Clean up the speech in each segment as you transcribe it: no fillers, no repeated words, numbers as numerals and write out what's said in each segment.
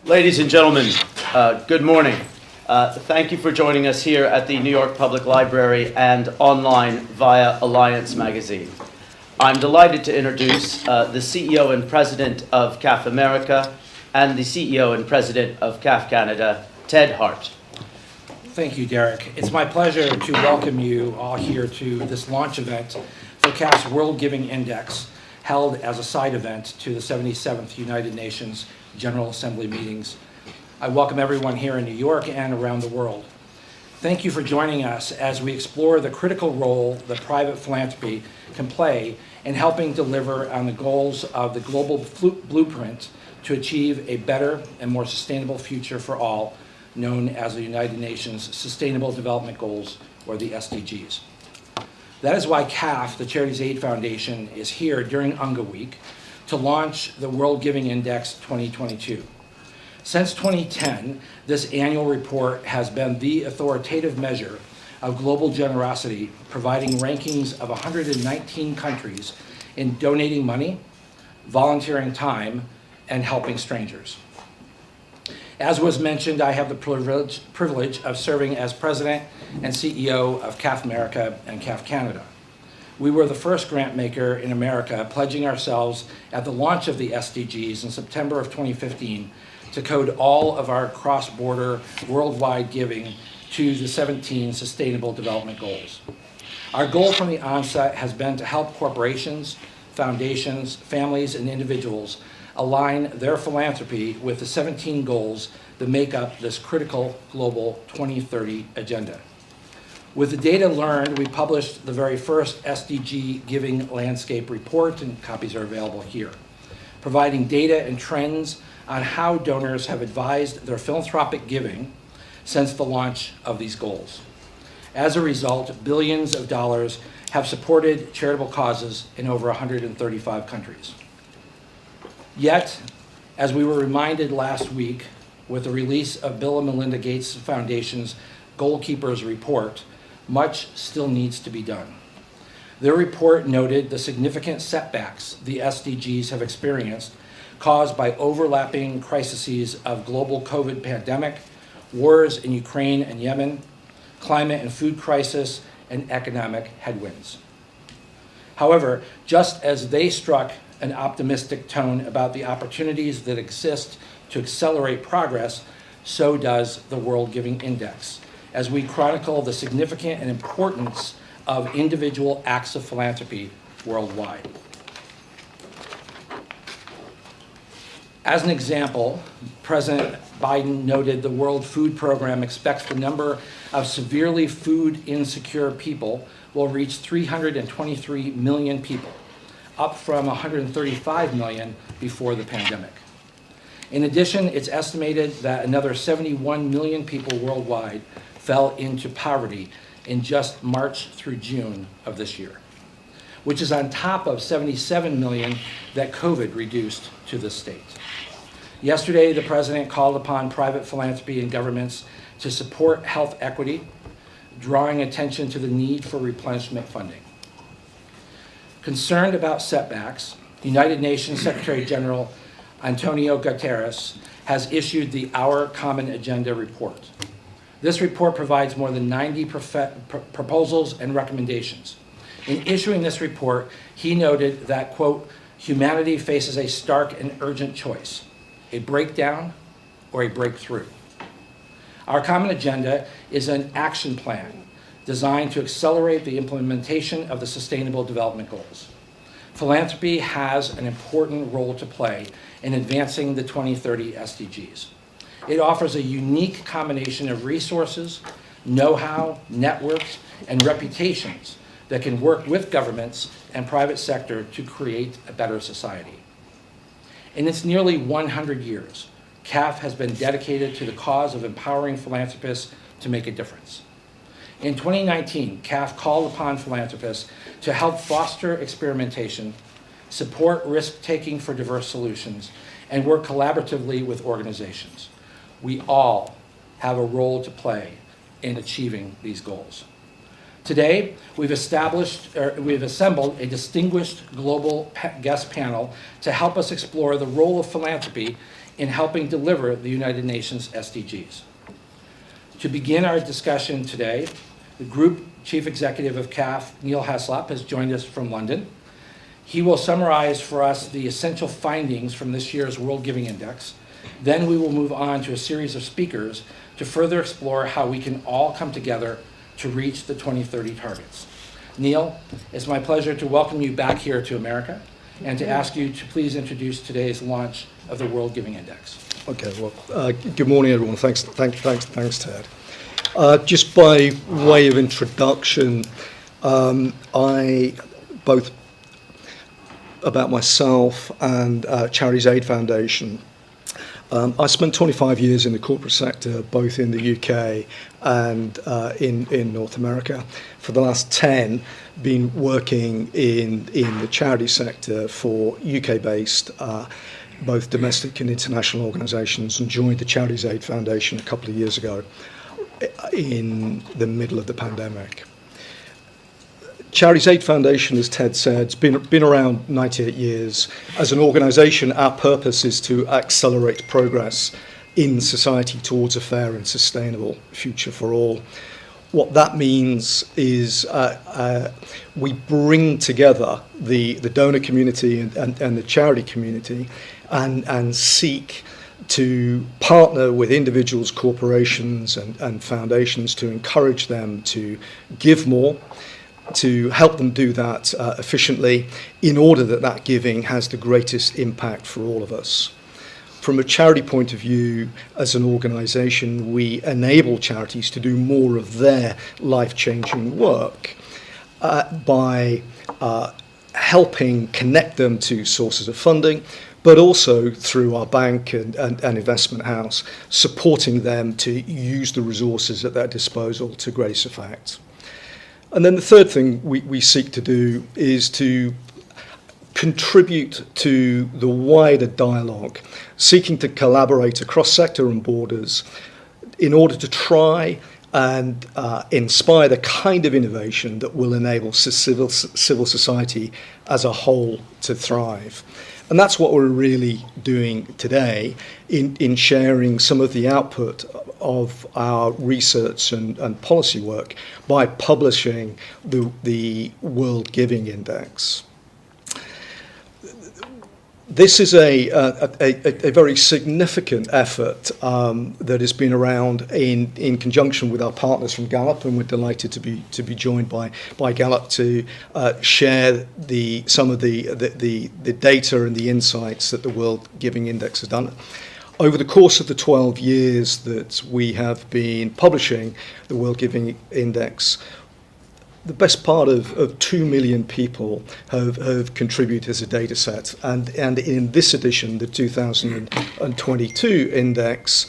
Ladies and gentlemen, good morning. Thank you for joining us here at the New York Public Library and online via Alliance Magazine. I'm delighted to introduce the CEO and President of CAF America and the CEO and President of CAF Canada, Ted Hart. Thank you, Derek. It's my pleasure to welcome you all here to this launch event for CAF's World Giving Index, held as a side event to the 77th United Nations General Assembly meetings. I welcome everyone here in New York and around the world. Thank you for joining us as we explore the critical role that private philanthropy can play in helping deliver on the goals of the global blueprint to achieve a better and more sustainable future for all, known as the United Nations Sustainable Development Goals, or the SDGs. That is why CAF, the Charities Aid Foundation, is here during UNGA Week to launch the World Giving Index 2022. Since 2010, this annual report has been the authoritative measure of global generosity, providing rankings of 119 countries in donating money, volunteering time, and helping strangers. As was mentioned, I have the privilege of serving as President and CEO of CAF America and CAF Canada. We were the first grant maker in America, pledging ourselves at the launch of the SDGs in September of 2015 to code all of our cross-border worldwide giving to the 17 Sustainable Development Goals. Our goal from the onset has been to help corporations, foundations, families, and individuals align their philanthropy with the 17 goals that make up this critical global 2030 agenda. With the data learned, we published the very first SDG Giving Landscape Report, and copies are available here, providing data and trends on how donors have advised their philanthropic giving since the launch of these goals. As a result, billions of dollars have supported charitable causes in over 135 countries. Yet, as we were reminded last week with the release of Bill and Melinda Gates Foundation's Goalkeepers Report, much still needs to be done. Their report noted the significant setbacks the SDGs have experienced caused by overlapping crises of global COVID pandemic, wars in Ukraine and Yemen, climate and food crisis, and economic headwinds. However, just as they struck an optimistic tone about the opportunities that exist to accelerate progress, so does the World Giving Index, as we chronicle the significance and importance of individual acts of philanthropy worldwide. As an example, President Biden noted the World Food Program expects the number of severely food insecure people will reach 323 million people, up from 135 million before the pandemic. In addition, it's estimated that another 71 million people worldwide fell into poverty in just March through June of this year, which is on top of 77 million that COVID reduced to this state. Yesterday, the President called upon private philanthropy and governments to support health equity, drawing attention to the need for replenishment funding. Concerned about setbacks, United Nations Secretary General Antonio Guterres has issued the Our Common Agenda report. This report provides more than 90 proposals and recommendations. In issuing this report, he noted that, quote, humanity faces a stark and urgent choice, a breakdown or a breakthrough. Our Common Agenda is an action plan designed to accelerate the implementation of the Sustainable Development Goals. Philanthropy has an important role to play in advancing the 2030 SDGs. It offers a unique combination of resources, know-how, networks, and reputations that can work with governments and private sector to create a better society. In its nearly 100 years, CAF has been dedicated to the cause of empowering philanthropists to make a difference. In 2019, CAF called upon philanthropists to help foster experimentation, support risk-taking for diverse solutions, and work collaboratively with organizations. We all have a role to play in achieving these goals. Today, we've assembled a distinguished global guest panel to help us explore the role of philanthropy in helping deliver the United Nations SDGs. To begin our discussion today, the Group Chief Executive of CAF, Neil Heslop, has joined us from London. He will summarize for us the essential findings from this year's World Giving Index. Then we will move on to a series of speakers to further explore how we can all come together to reach the 2030 targets. Neil, it's my pleasure to welcome you back here to America and to ask you to please introduce today's launch of the World Giving Index. Okay, well, good morning, everyone. Thanks, Ted. Just by way of introduction, both about myself and Charities Aid Foundation. I spent 25 years in the corporate sector, both in the UK and in North America. For the last 10, been working in the charity sector for UK-based, both domestic and international organisations, and joined the Charities Aid Foundation a couple of years ago in the middle of the pandemic. Charities Aid Foundation, as Ted said, has been around 98 years. As an organisation, our purpose is to accelerate progress in society towards a fair and sustainable future for all. What that means is we bring together the donor community and the charity community and seek to partner with individuals, corporations and foundations to encourage them to give more, to help them do that efficiently in order that giving has the greatest impact for all of us. From a charity point of view, as an organisation, we enable charities to do more of their life-changing work by helping connect them to sources of funding, but also through our bank and investment house, supporting them to use the resources at their disposal to greatest effect. And then the third thing we seek to do is to contribute to the wider dialogue, seeking to collaborate across sector and borders in order to try and inspire the kind of innovation that will enable civil society as a whole to thrive. And that's what we're really doing today in sharing some of the output of our research and policy work by publishing the World Giving Index. This is a very significant effort that has been around in conjunction with our partners from Gallup, and we're delighted to be joined by Gallup to share some of the data and the insights that the World Giving Index has done. Over the course of the 12 years that we have been publishing the World Giving Index, the best part of 2 million people have contributed as a data set. And in this edition, the 2022 index,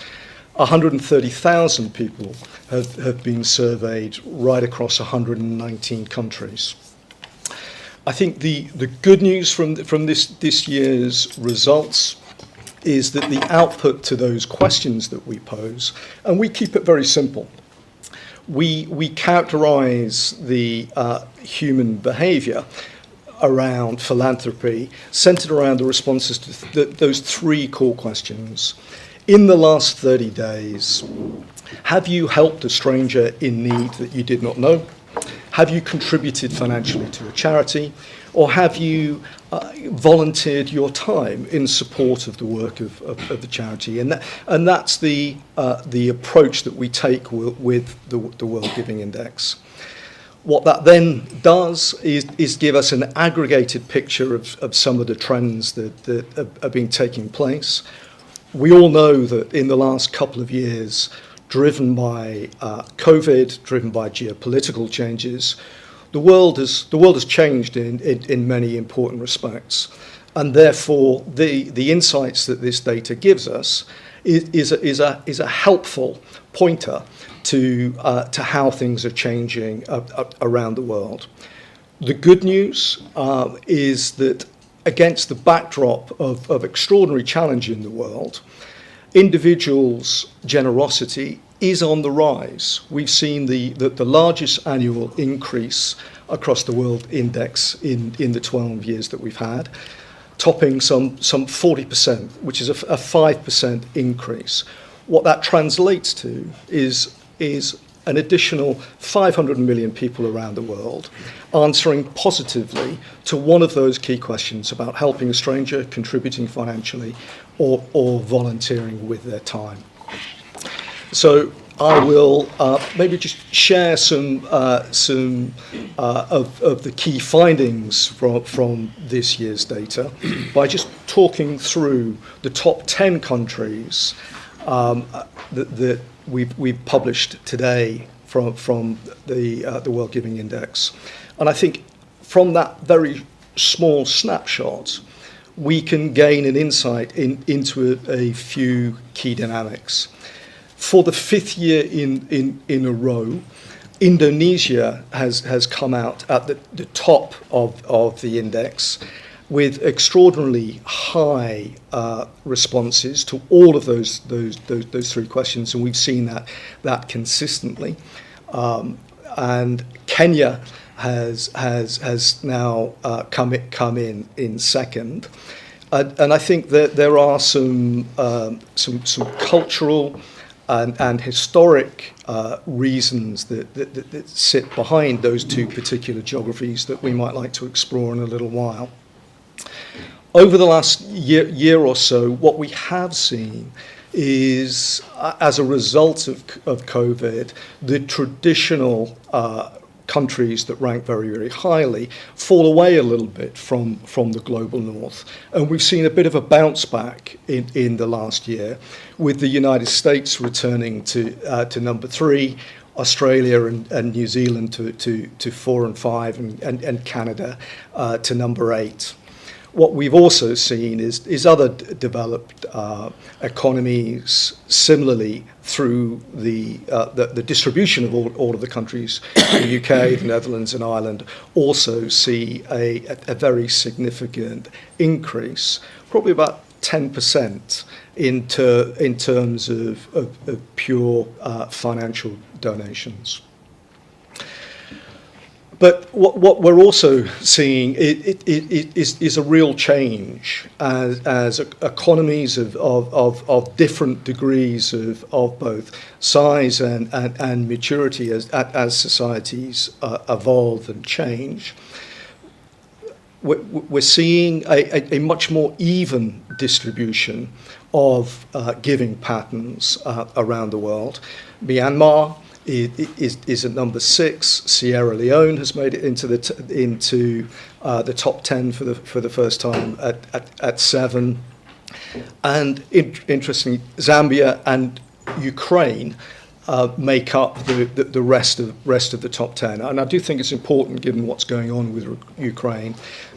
130,000 people have been surveyed right across 119 countries. I think the good news from this year's results is that the output to those questions that we pose, and we keep it very simple. We characterize the human behavior around philanthropy, centered around the responses to those three core questions. In the last 30 days, have you helped a stranger in need that you did not know? Have you contributed financially to a charity? Or have you volunteered your time in support of the work of the charity? And that's the approach that we take with the World Giving Index. What that then does is give us an aggregated picture of some of the trends that have been taking place. We all know that in the last couple of years, driven by COVID, driven by geopolitical changes, the world has changed in many important respects, and therefore the insights that this data gives us is a helpful pointer to how things are changing around the world. The good news is that against the backdrop of extraordinary challenge in the world, individuals' generosity is on the rise. We've seen the largest annual increase across the World Index in the 12 years that we've had. topping some 40%, which is a 5% increase. What that translates to is an additional 500 million people around the world answering positively to one of those key questions about helping a stranger, contributing financially, or volunteering with their time. So I will maybe just share some of the key findings from this year's data by just talking through the top 10 countries that we've published today from the World Giving Index. And I think from that very small snapshot, we can gain an insight into a few key dynamics. For the fifth year in a row, Indonesia has come out at the top of the index with extraordinarily high responses to all of those three questions, and we've seen that consistently. And Kenya has now come in second, and I think that there are some cultural and historic reasons that sit behind those two particular geographies that we might like to explore in a little while. Over the last year or so, what we have seen is, as a result of COVID, the traditional countries that rank very, very highly fall away a little bit from the global north. And we've seen a bit of a bounce back in the last year, with the United States returning to number 3, Australia and New Zealand to 4 and 5, and Canada to number 8. What we've also seen is other developed economies similarly through the distribution of all of the countries, the UK, the Netherlands and Ireland, also see a very significant increase, probably about 10% in terms of pure financial donations. But what we're also seeing is a real change as economies of different degrees of both size and maturity as societies evolve and change. We're seeing a much more even distribution of giving patterns around the world. Myanmar is at number 6. Sierra Leone has made it into the top 10 for the first time at 7. And interestingly, Zambia and Ukraine make up the rest of the top 10. And I do think it's important, given what's going on with Ukraine,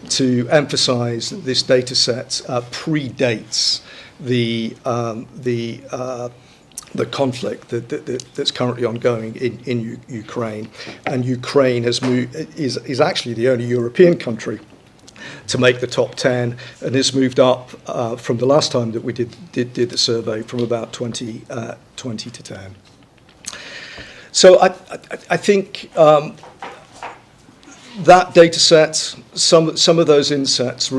to emphasize that this data set predates the conflict that's currently ongoing in Ukraine. And Ukraine is actually the only European country to make the top 10, and has moved up from the last time that we did the survey, from about 20 to 10. So I think that data set, some of those insights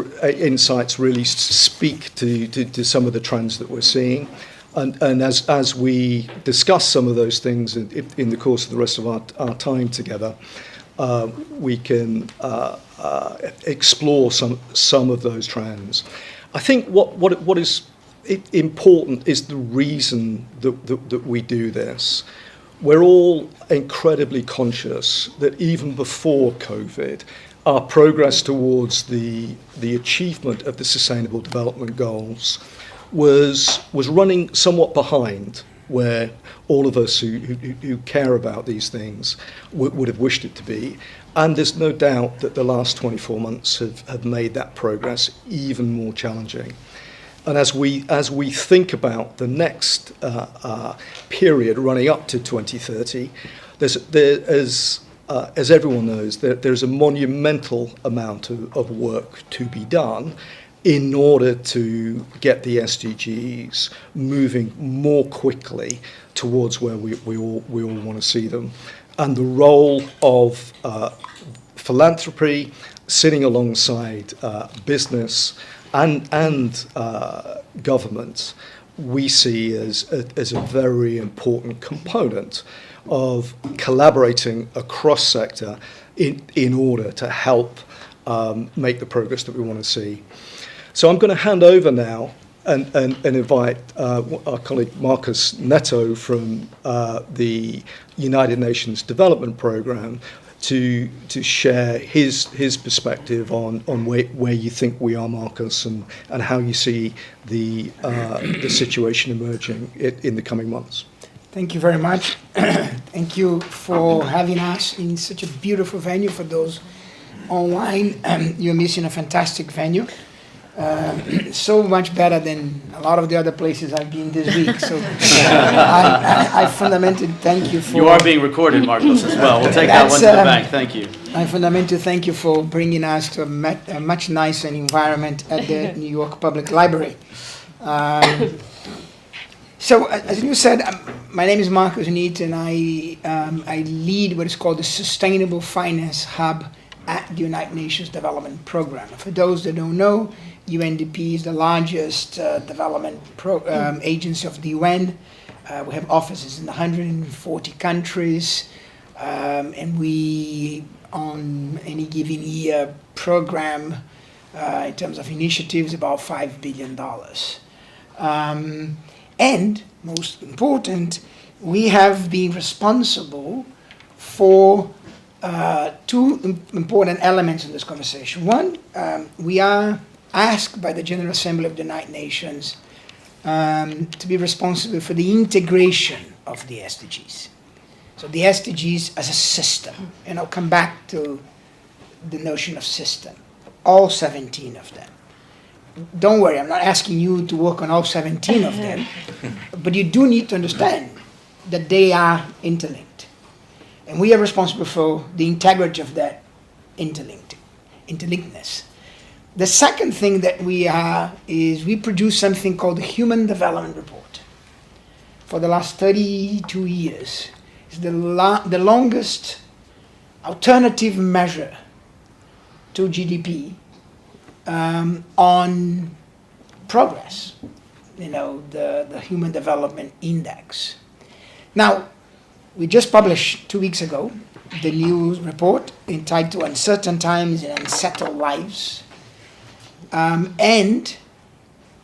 really speak to some of the trends that we're seeing. And as we discuss some of those things in the course of the rest of our time together, we can explore some of those trends. I think what is important is the reason that we do this. We're all incredibly conscious that even before COVID, our progress towards the achievement of the Sustainable Development Goals was running somewhat behind where all of us who care about these things would have wished it to be. And there's no doubt that the last 24 months have made that progress even more challenging. And as we think about the next period running up to 2030, as everyone knows, there's a monumental amount of work to be done in order to get the SDGs moving more quickly towards where we all want to see them. And the role of philanthropy, sitting alongside business, and governments, we see as a very important component of collaborating across sector in order to help make the progress that we want to see. So I'm going to hand over now and invite our colleague Marcus Neto from the United Nations Development Programme to share his perspective on where you think we are, Marcus, and how you see the situation emerging in the coming months. Thank you very much. Thank you for having us in such a beautiful venue. For those online, you're missing a fantastic venue. So much better than a lot of the other places I've been this week. So I fundamentally thank you for... You are being recorded, Marcos, as well. We'll take that one to the bank. Thank you. I fundamentally thank you for bringing us to a much nicer environment at the New York Public Library. So, as you said, my name is Marcus Neto, and I lead what is called the Sustainable Finance Hub at the United Nations Development Programme. For those that don't know, UNDP is the largest development agency of the UN. We have offices in 140 countries, and we, on any given year, program in terms of initiatives about $5 billion. And most important, we have been responsible for two important elements in this conversation. One, we are asked by the General Assembly of the United Nations to be responsible for the integration of the SDGs. So the SDGs as a system, and I'll come back to the notion of system, all 17 of them. Don't worry, I'm not asking you to work on all 17 of them, but you do need to understand that they are interlinked. And we are responsible for the integrity of that interlinkedness. The second thing that we are is we produce something called the Human Development Report. For the last 32 years, it's the longest alternative measure to GDP on progress, the Human Development Index. Now, we just published 2 weeks ago the new report entitled Uncertain Times and Unsettled Lives. And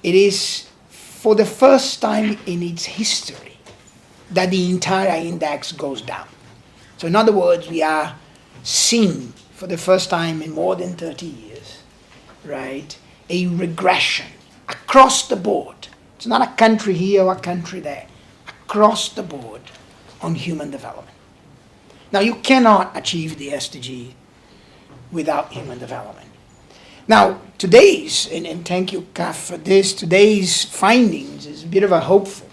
it is for the first time in its history that the entire index goes down. So in other words, we are seeing for the first time in more than 30 years, right, a regression across the board. It's not a country here or a country there, across the board on human development. Now, you cannot achieve the SDG without human development. Now, today's, and thank you, Kaf, for this, today's findings is a bit of a hopeful,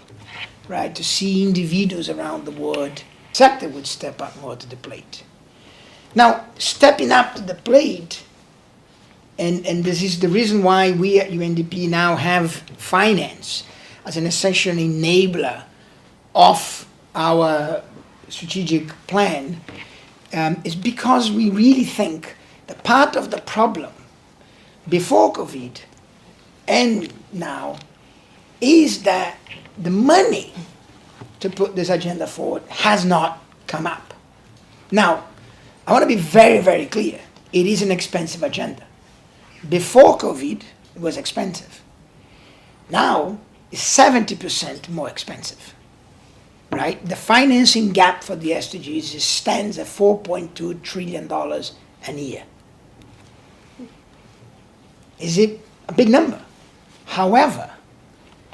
right, to see individuals around the world, sector would step up more to the plate. Now, stepping up to the plate, and this is the reason why we at UNDP now have finance as an essential enabler of our strategic plan, is because we really think that part of the problem before COVID and now is that the money to put this agenda forward has not come up. Now, I want to be very, very clear. It is an expensive agenda. Before COVID, it was expensive. Now, it's 70% more expensive, right? The financing gap for the SDGs stands at $4.2 trillion a year. Is it a big number? However,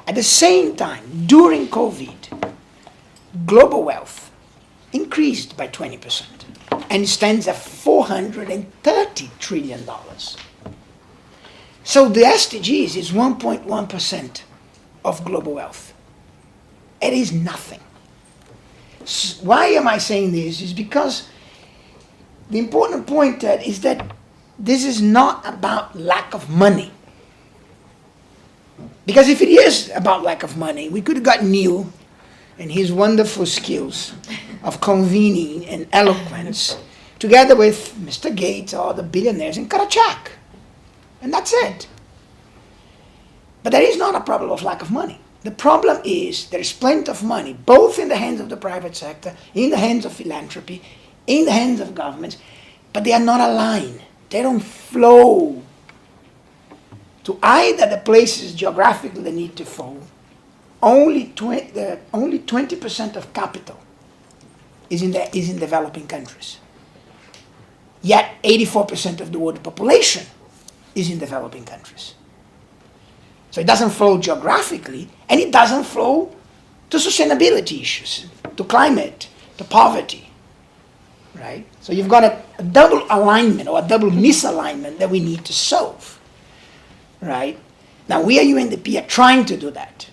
at the same time, during COVID, global wealth increased by 20% and stands at $430 trillion. So the SDGs is 1.1% of global wealth. It is nothing. Why am I saying this? Is because the important point is that this is not about lack of money. Because if it is about lack of money, we could have got Neil and his wonderful skills of convening and eloquence together with Mr. Gates or the billionaires and cut a check. And that's it. But there is not a problem of lack of money. The problem is there is plenty of money, both in the hands of the private sector, in the hands of philanthropy, in the hands of governments, but they are not aligned. They don't flow to either the places geographically they need to flow. Only 20% of capital is in developing countries. Yet 84% of the world population is in developing countries. So it doesn't flow geographically, and it doesn't flow to sustainability issues, to climate, to poverty, right? So you've got a double alignment or a double misalignment that we need to solve, right? Now we at UNDP are trying to do that.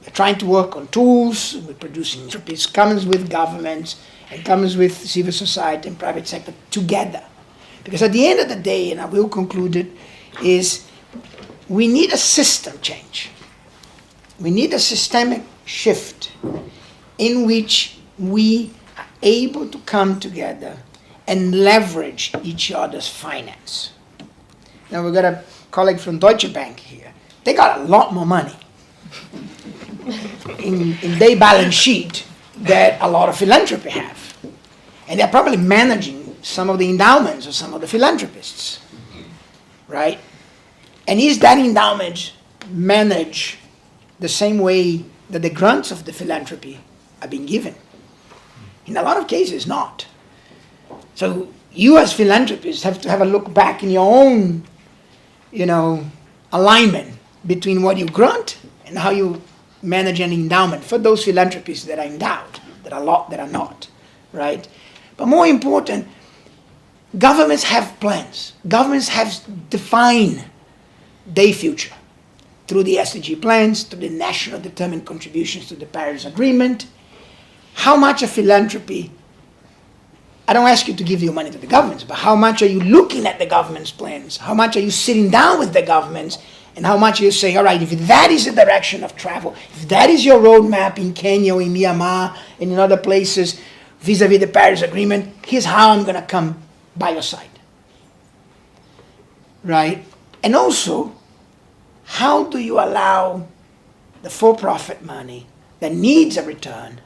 We're trying to work on tools, we're producing entities, comes with governments, and comes with civil society and private sector together. Because at the end of the day, and I will conclude it, is we need a system change. We need a systemic shift in which we are able to come together and leverage each other's finance. Now we've got a colleague from Deutsche Bank here. They got a lot more money in their balance sheet that a lot of philanthropy have. And they're probably managing some of the endowments of some of the philanthropists, right? And is that endowment managed the same way that the grants of the philanthropy are being given? In a lot of cases, not. So you as philanthropists have to have a look back in your own, alignment between what you grant and how you manage an endowment for those philanthropists that are endowed, that are not, right? But more important, governments have plans. Governments have defined their future through the SDG plans, through the national determined contributions to the Paris Agreement. How much of philanthropy, I don't ask you to give your money to the governments, but how much are you looking at the government's plans? How much are you sitting down with the governments? And how much are you saying, all right, if that is the direction of travel, if that is your roadmap in Kenya or in Myanmar and in other places vis-a-vis the Paris Agreement, here's how I'm going to come by your side. Right? And also, how do you allow the for-profit money that needs a return,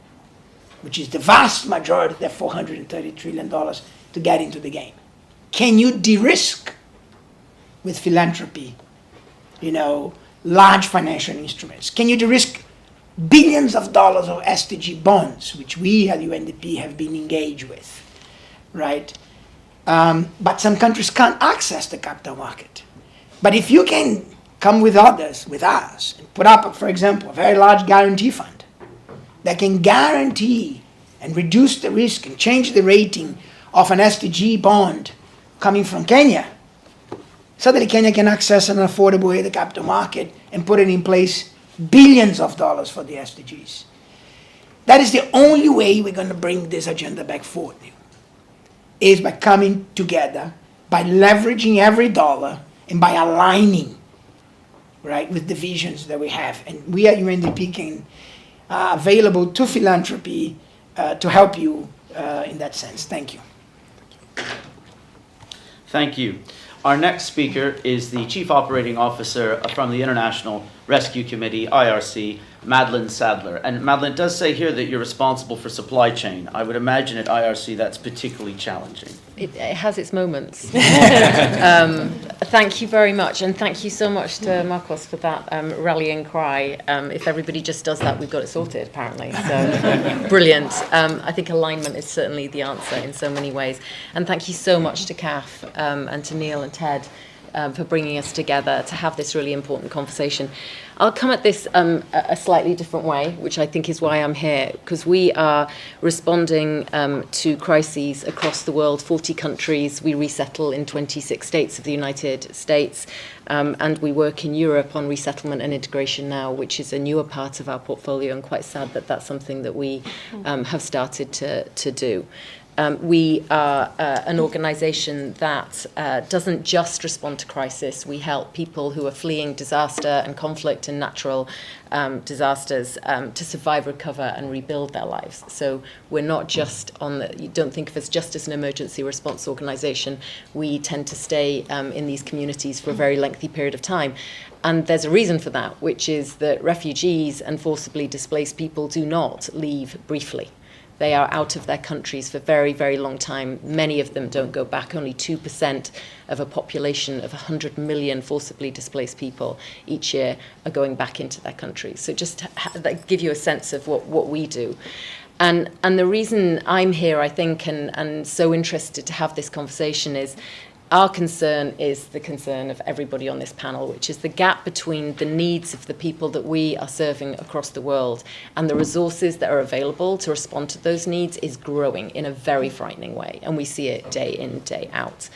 which is the vast majority of that $430 trillion, to get into the game? Can you de-risk with philanthropy, large financial instruments? Can you de-risk billions of dollars of SDG bonds, which we at UNDP have been engaged with, right? But some countries can't access the capital market. But if you can come with others, with us, and put up, for example, a very large guarantee fund that can guarantee and reduce the risk and change the rating of an SDG bond coming from Kenya, suddenly Kenya can access an affordable way the capital market and put it in place billions of dollars for the SDGs. That is the only way we're going to bring this agenda back forward, is by coming together, by leveraging every dollar, and by aligning, right, with the visions that we have. And we at UNDP can available to philanthropy to help you in that sense. Thank you. Thank you. Our next speaker is the Chief Operating Officer from the International Rescue Committee, IRC, Madlin Sadler. And Madlin, it does say here that you're responsible for supply chain. I would imagine at IRC that's particularly challenging. It has its moments. Thank you very much, and thank you so much to Marcos for that rallying cry. If everybody just does that, we've got it sorted, apparently. So, brilliant. I think alignment is certainly the answer in so many ways. And thank you so much to CAF and to Neil and Ted for bringing us together to have this really important conversation. I'll come at this a slightly different way, which I think is why I'm here, because we are responding to crises across the world, 40 countries. We resettle in 26 states of the United States, and we work in Europe on resettlement and integration now, which is a newer part of our portfolio, and quite sad that that's something that we have started to do. We are an organisation that doesn't just respond to crisis. We help people who are fleeing disaster and conflict and natural disasters to survive, recover and rebuild their lives. So we're not just you don't think of us just as an emergency response organisation. We tend to stay in these communities for a very lengthy period of time. And there's a reason for that, which is that refugees and forcibly displaced people do not leave briefly. They are out of their countries for very, very long time. Many of them don't go back. Only 2% of a population of 100 million forcibly displaced people each year are going back into their countries. So just to give you a sense of what we do. And the reason I'm here, I think, and so interested to have this conversation is our concern is the concern of everybody on this panel, which is the gap between the needs of the people that we are serving across the world and the resources that are available to respond to those needs is growing in a very frightening way. And we see it day in, day out.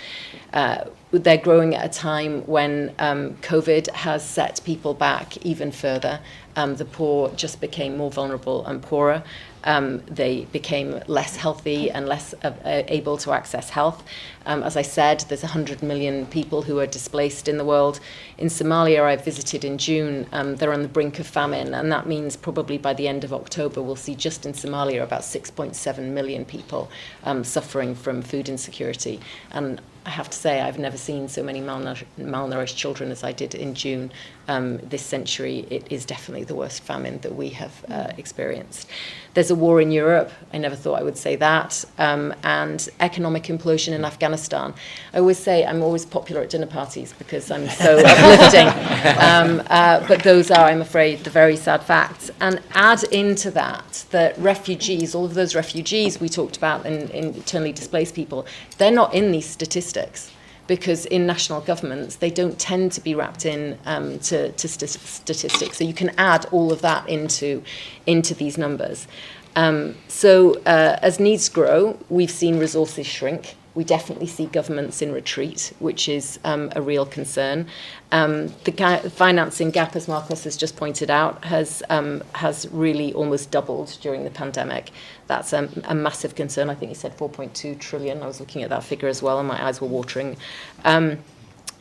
They're growing at a time when COVID has set people back even further. The poor just became more vulnerable and poorer. They became less healthy and less able to access health. As I said, there's 100 million people who are displaced in the world. In Somalia, I visited in June. They're on the brink of famine, and that means probably by the end of October, we'll see just in Somalia about 6.7 million people suffering from food insecurity. And I have to say, I've never seen so many malnourished children as I did in June this century. It is definitely the worst famine that we have experienced. There's a war in Europe. I never thought I would say that. And economic implosion in Afghanistan. I always say I'm always popular at dinner parties because I'm so uplifting. But those are, I'm afraid, the very sad facts. And add into that refugees, all of those refugees we talked about and internally displaced people, they're not in these statistics, because in national governments, they don't tend to be wrapped in to statistics. So you can add all of that into these numbers. So as needs grow, we've seen resources shrink. We definitely see governments in retreat, which is a real concern. The financing gap, as Marcos has just pointed out, has really almost doubled during the pandemic. That's a massive concern. I think he said 4.2 trillion. I was looking at that figure as well, and my eyes were watering.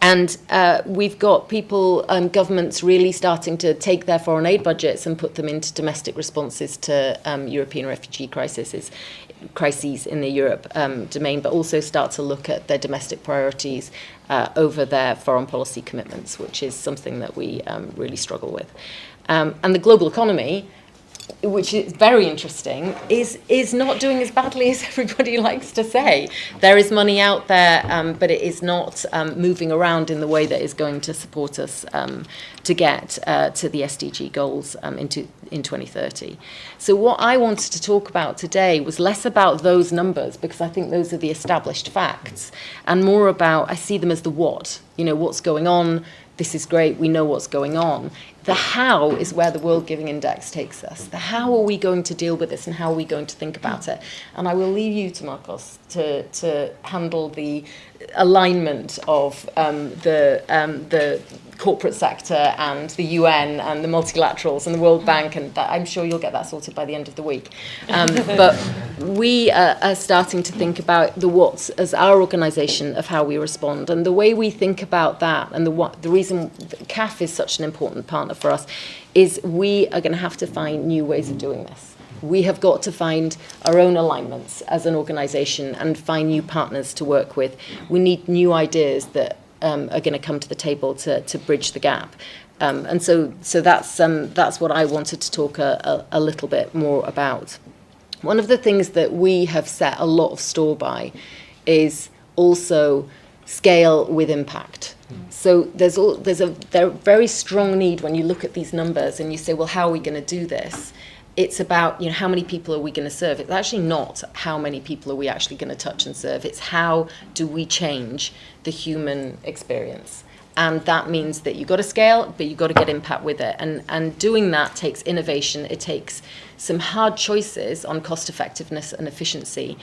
And we've got people and governments really starting to take their foreign aid budgets and put them into domestic responses to European refugee crises in the Europe domain, but also start to look at their domestic priorities over their foreign policy commitments, which is something that we really struggle with. And the global economy, which is very interesting, is not doing as badly as everybody likes to say. There is money out there, but it is not moving around in the way that is going to support us to get to the SDG goals in 2030. So what I wanted to talk about today was less about those numbers, because I think those are the established facts, and more about, I see them as the what. What's going on. This is great, we know what's going on. The how is where the World Giving Index takes us. The how are we going to deal with this and how are we going to think about it? And I will leave you to Marcos to handle the alignment of the corporate sector and the UN and the multilaterals and the World Bank, and I'm sure you'll get that sorted by the end of the week. But we are starting to think about the what's as our organisation of how we respond, and the way we think about that, and the reason CAF is such an important partner for us is we are going to have to find new ways of doing this. We have got to find our own alignments as an organisation and find new partners to work with. We need new ideas that are going to come to the table to bridge the gap. And so that's what I wanted to talk a little bit more about. One of the things that we have set a lot of store by is also scale with impact. So there's a very strong need when you look at these numbers and you say, well, how are we going to do this? It's about, how many people are we going to serve? It's actually not how many people are we actually going to touch and serve. It's how do we change the human experience. And that means that you've got to scale, but you've got to get impact with it. And doing that takes innovation. It takes some hard choices on cost effectiveness and efficiency,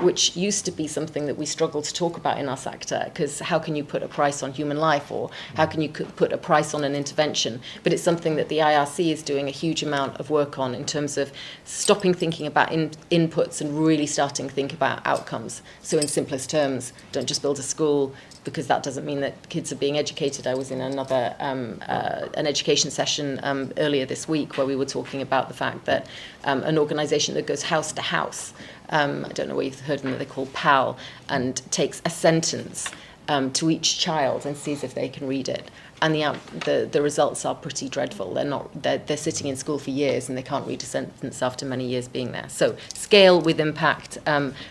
which used to be something that we struggled to talk about in our sector, because how can you put a price on human life, or how can you put a price on an intervention? But it's something that the IRC is doing a huge amount of work on, in terms of stopping thinking about inputs and really starting to think about outcomes. So in simplest terms, don't just build a school, because that doesn't mean that kids are being educated. I was in another an education session earlier this week where we were talking about the fact that an organisation that goes house to house, I don't know whether you've heard of them, they're called PAL, and takes a sentence to each child and sees if they can read it. And the results are pretty dreadful. They're sitting in school for years and they can't read a sentence after many years being there. So scale with impact,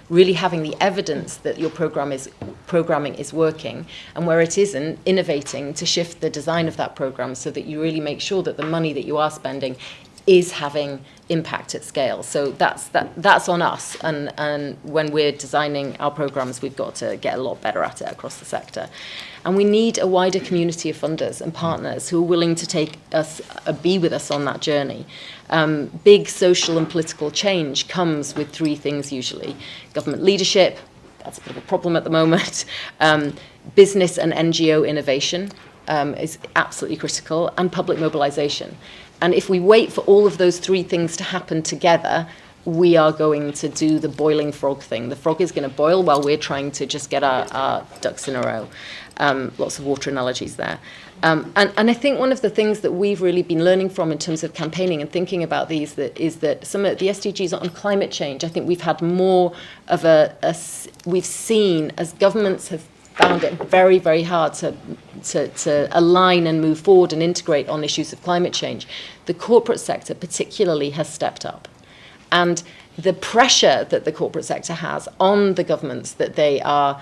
really having the evidence that your programming is working, and where it isn't, innovating to shift the design of that program so that you really make sure that the money that you are spending is having impact at scale. So that's on us, and when we're designing our programs, we've got to get a lot better at it across the sector. And we need a wider community of funders and partners who are willing to be with us on that journey. Big social and political change comes with three things usually: government leadership, that's a bit of a problem at the moment, business and NGO innovation is absolutely critical, and public mobilization. And if we wait for all of those three things to happen together, we are going to do the boiling frog thing. The frog is going to boil while we're trying to just get our ducks in a row. Lots of water analogies there. And I think one of the things that we've really been learning from in terms of campaigning and thinking about these is that some of the SDGs on climate change, I think we've had more of we've seen, as governments have found it very, very hard to align and move forward and integrate on issues of climate change, the corporate sector particularly has stepped up. And the pressure that the corporate sector has on the governments that they are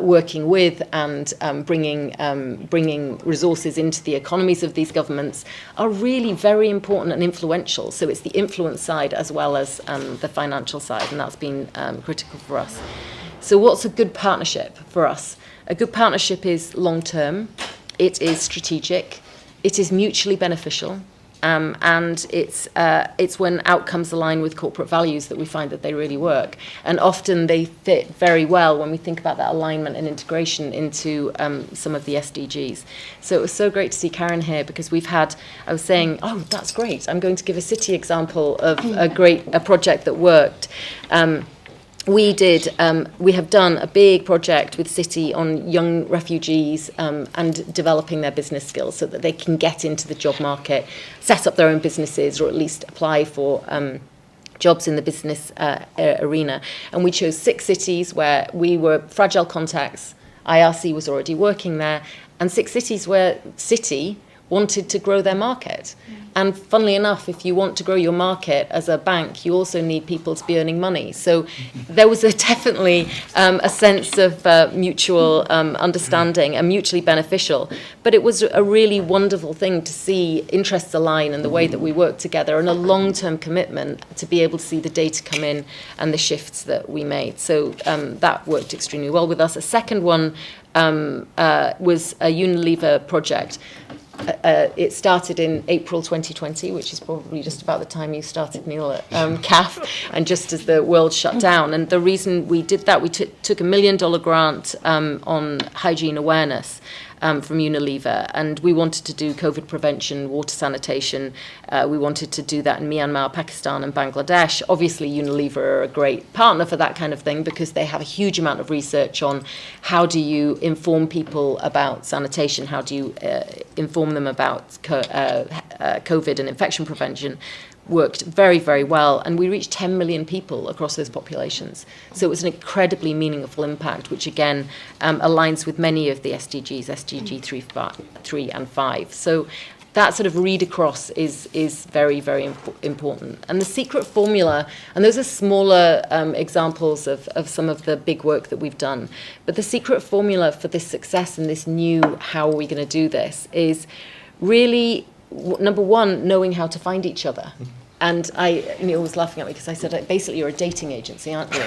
working with and bringing resources into the economies of these governments are really very important and influential. So it's the influence side as well as the financial side, and that's been critical for us. So what's a good partnership for us? A good partnership is long-term, it is strategic, it is mutually beneficial, and it's when outcomes align with corporate values that we find that they really work. And often they fit very well when we think about that alignment and integration into some of the SDGs. So it was so great to see Karen here, because I was saying, oh, that's great, I'm going to give a city example of a project that worked. We have done a big project with City on young refugees and developing their business skills so that they can get into the job market, set up their own businesses, or at least apply for jobs in the business arena. And we chose 6 cities where we were fragile contacts. IRC was already working there, and 6 cities where City wanted to grow their market. And funnily enough, if you want to grow your market as a bank, you also need people to be earning money. So there was definitely a sense of mutual understanding and mutually beneficial. But it was a really wonderful thing to see interests align and the way that we work together, and a long-term commitment to be able to see the data come in and the shifts that we made. So that worked extremely well with us. A second one was a Unilever project. It started in April 2020, which is probably just about the time you started, Neil, at CAF, and just as the world shut down. And the reason we did that, we took $1 million grant on hygiene awareness from Unilever, and we wanted to do COVID prevention, water sanitation. We wanted to do that in Myanmar, Pakistan and Bangladesh. Obviously, Unilever are a great partner for that kind of thing, because they have a huge amount of research on how do you inform people about sanitation, how do you inform them about COVID and infection prevention. Worked very, very well, and we reached 10 million people across those populations. So it was an incredibly meaningful impact, which again aligns with many of the SDGs, SDG 3 and 5. So that sort of read across is very, very important. And the secret formula, and those are smaller examples of some of the big work that we've done, but the secret formula for this success and this new how are we going to do this is really, number one, knowing how to find each other. And Neil was laughing at me because I said, basically, you're a dating agency, aren't you?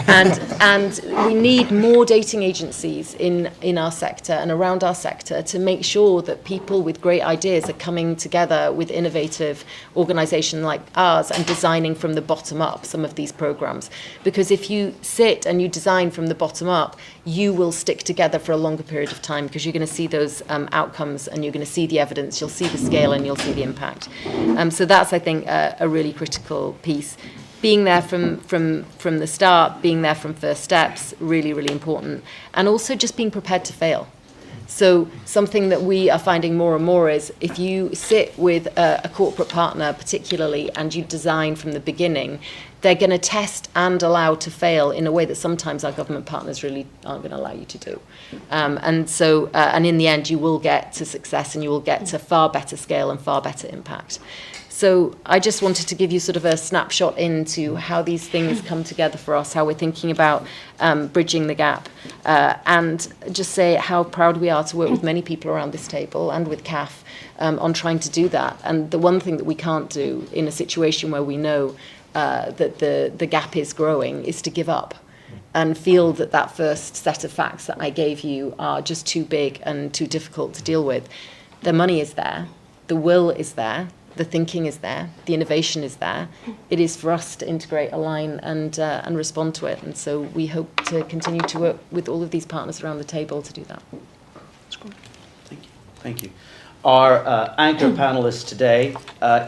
And we need more dating agencies in our sector and around our sector to make sure that people with great ideas are coming together with innovative organisations like ours and designing from the bottom up some of these programmes. Because if you sit and you design from the bottom up, you will stick together for a longer period of time because you're going to see those outcomes and you're going to see the evidence, you'll see the scale and you'll see the impact. So that's, I think, a really critical piece. Being there from the start, being there from first steps, really, really important. And also just being prepared to fail. So something that we are finding more and more is if you sit with a corporate partner particularly and you design from the beginning, they're going to test and allow to fail in a way that sometimes our government partners really aren't going to allow you to do. And in the end, you will get to success and you will get to far better scale and far better impact. So I just wanted to give you sort of a snapshot into how these things come together for us, how we're thinking about bridging the gap, and just say how proud we are to work with many people around this table and with CAF on trying to do that. And the one thing that we can't do in a situation where we know that the gap is growing is to give up and feel that that first set of facts that I gave you are just too big and too difficult to deal with. The money is there, the will is there, the thinking is there, the innovation is there. It is for us to integrate, align, and respond to it. And so we hope to continue to work with all of these partners around the table to do that. That's great. Thank you. Thank you. Our anchor panelist today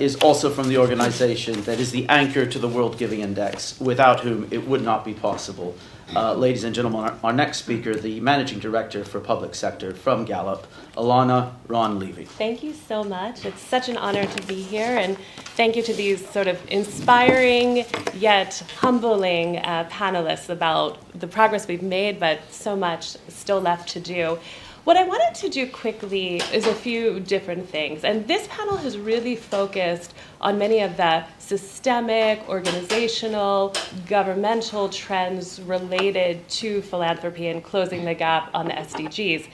is also from the organization that is the anchor to the World Giving Index, without whom it would not be possible. Ladies and gentlemen, our next speaker, the Managing Director for Public Sector from Gallup, Alana Ron-Levy. Thank you so much. It's such an honor to be here, and thank you to these sort of inspiring yet humbling panelists about the progress we've made, but so much still left to do. What I wanted to do quickly is a few different things, and this panel has really focused on many of the systemic, organizational, governmental trends related to philanthropy and closing the gap on the SDGs.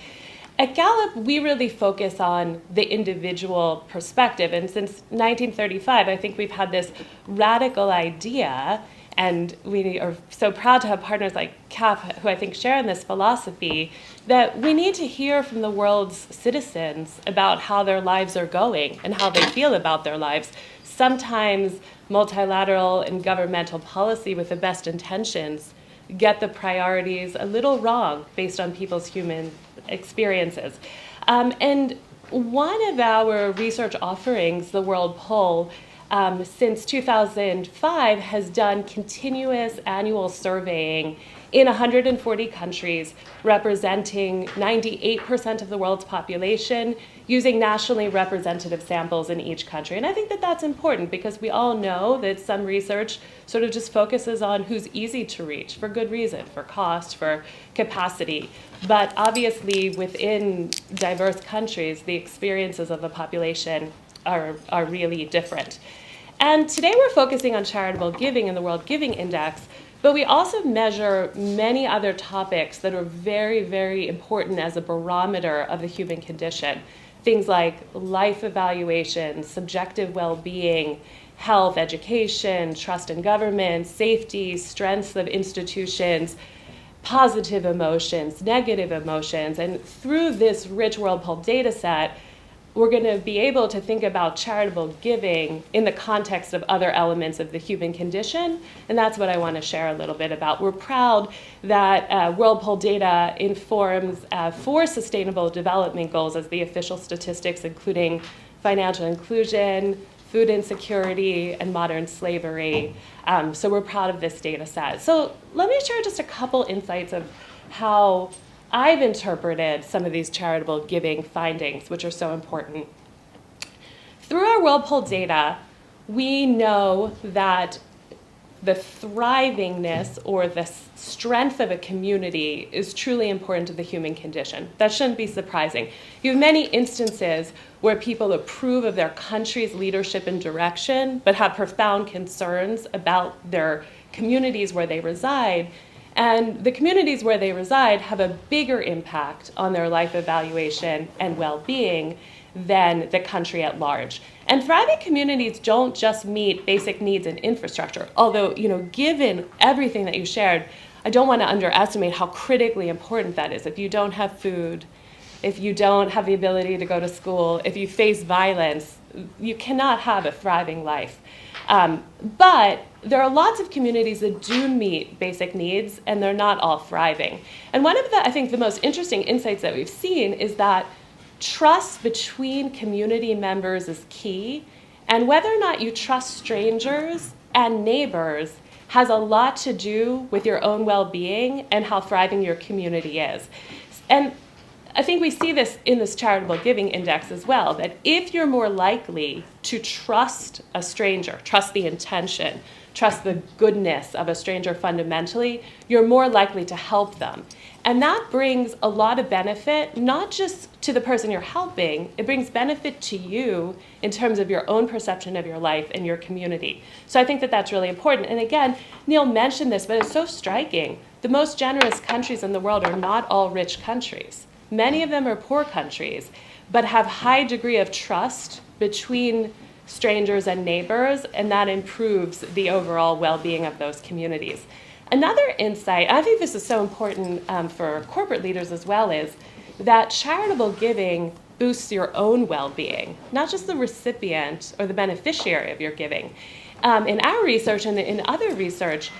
At Gallup, we really focus on the individual perspective, and since 1935, I think we've had this radical idea, and we are so proud to have partners like CAF, who I think share in this philosophy, that we need to hear from the world's citizens about how their lives are going and how they feel about their lives. Sometimes multilateral and governmental policy with the best intentions get the priorities a little wrong based on people's human experiences. And one of our research offerings, the World Poll, since 2005 has done continuous annual surveying in 140 countries, representing 98% of the world's population, using nationally representative samples in each country. And I think that that's important because we all know that some research sort of just focuses on who's easy to reach for good reason, for cost, for capacity. But obviously within diverse countries, the experiences of the population are really different. And today we're focusing on charitable giving in the World Giving Index, but we also measure many other topics that are very, very important as a barometer of the human condition. Things like life evaluation, subjective well-being, health, education, trust in government, safety, strengths of institutions, positive emotions, negative emotions. And through this rich World Poll data set, we're going to be able to think about charitable giving in the context of other elements of the human condition, and that's what I want to share a little bit about. We're proud that World Poll data informs 4 sustainable development goals as the official statistics, including financial inclusion, food insecurity, and modern slavery. So we're proud of this data set. So let me share just a couple insights of how I've interpreted some of these charitable giving findings, which are so important. Through our World Poll data, we know that the thrivingness or the strength of a community is truly important to the human condition. That shouldn't be surprising. You have many instances where people approve of their country's leadership and direction, but have profound concerns about their communities where they reside. And the communities where they reside have a bigger impact on their life evaluation and well-being than the country at large. And thriving communities don't just meet basic needs and infrastructure, although, given everything that you shared, I don't want to underestimate how critically important that is. If you don't have food, if you don't have the ability to go to school, if you face violence, you cannot have a thriving life. But there are lots of communities that do meet basic needs, and they're not all thriving. And one of I think the most interesting insights that we've seen is that trust between community members is key, and whether or not you trust strangers and neighbors has a lot to do with your own well-being and how thriving your community is. And I think we see this in this charitable giving index as well, that if you're more likely to trust a stranger, trust the intention, trust the goodness of a stranger fundamentally, you're more likely to help them. And that brings a lot of benefit, not just to the person you're helping, it brings benefit to you in terms of your own perception of your life and your community. So I think that that's really important. And again, Neil mentioned this, but it's so striking. The most generous countries in the world are not all rich countries. Many of them are poor countries, but have high degree of trust between strangers and neighbors, and that improves the overall well-being of those communities. Another insight, I think this is so important for corporate leaders as well, is that charitable giving boosts your own well-being, not just the recipient or the beneficiary of your giving. In our research and in other research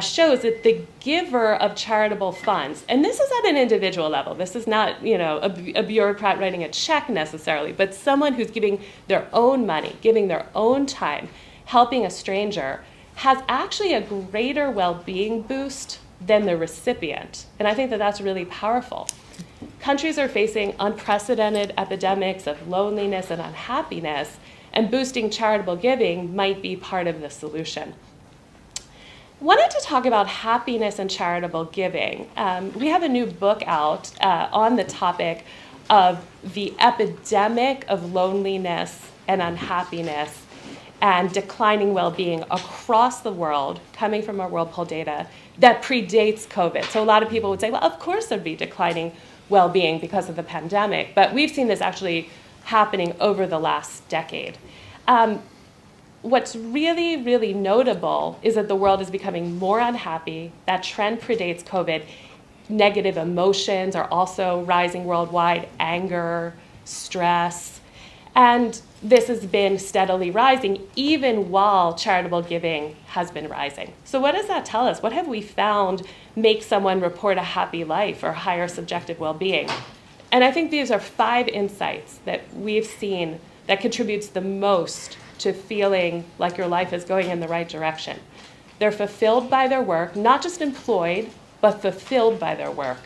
shows that the giver of charitable funds, and this is at an individual level, this is not a bureaucrat writing a check necessarily, but someone who's giving their own money, giving their own time, helping a stranger, has actually a greater well-being boost than the recipient. And I think that that's really powerful. Countries are facing unprecedented epidemics of loneliness and unhappiness, and boosting charitable giving might be part of the solution. Wanted to talk about happiness and charitable giving. We have a new book out on the topic of the epidemic of loneliness and unhappiness and declining well-being across the world, coming from our World Poll data, that predates COVID. So a lot of people would say, well, of course there'd be declining well-being because of the pandemic, but we've seen this actually happening over the last decade. What's really, really notable is that the world is becoming more unhappy. That trend predates COVID. Negative emotions are also rising worldwide, anger, stress, and this has been steadily rising even while charitable giving has been rising. So what does that tell us? What have we found makes someone report a happy life or higher subjective well-being? And I think these are 5 insights that we've seen that contributes the most to feeling like your life is going in the right direction. They're fulfilled by their work, not just employed, but fulfilled by their work.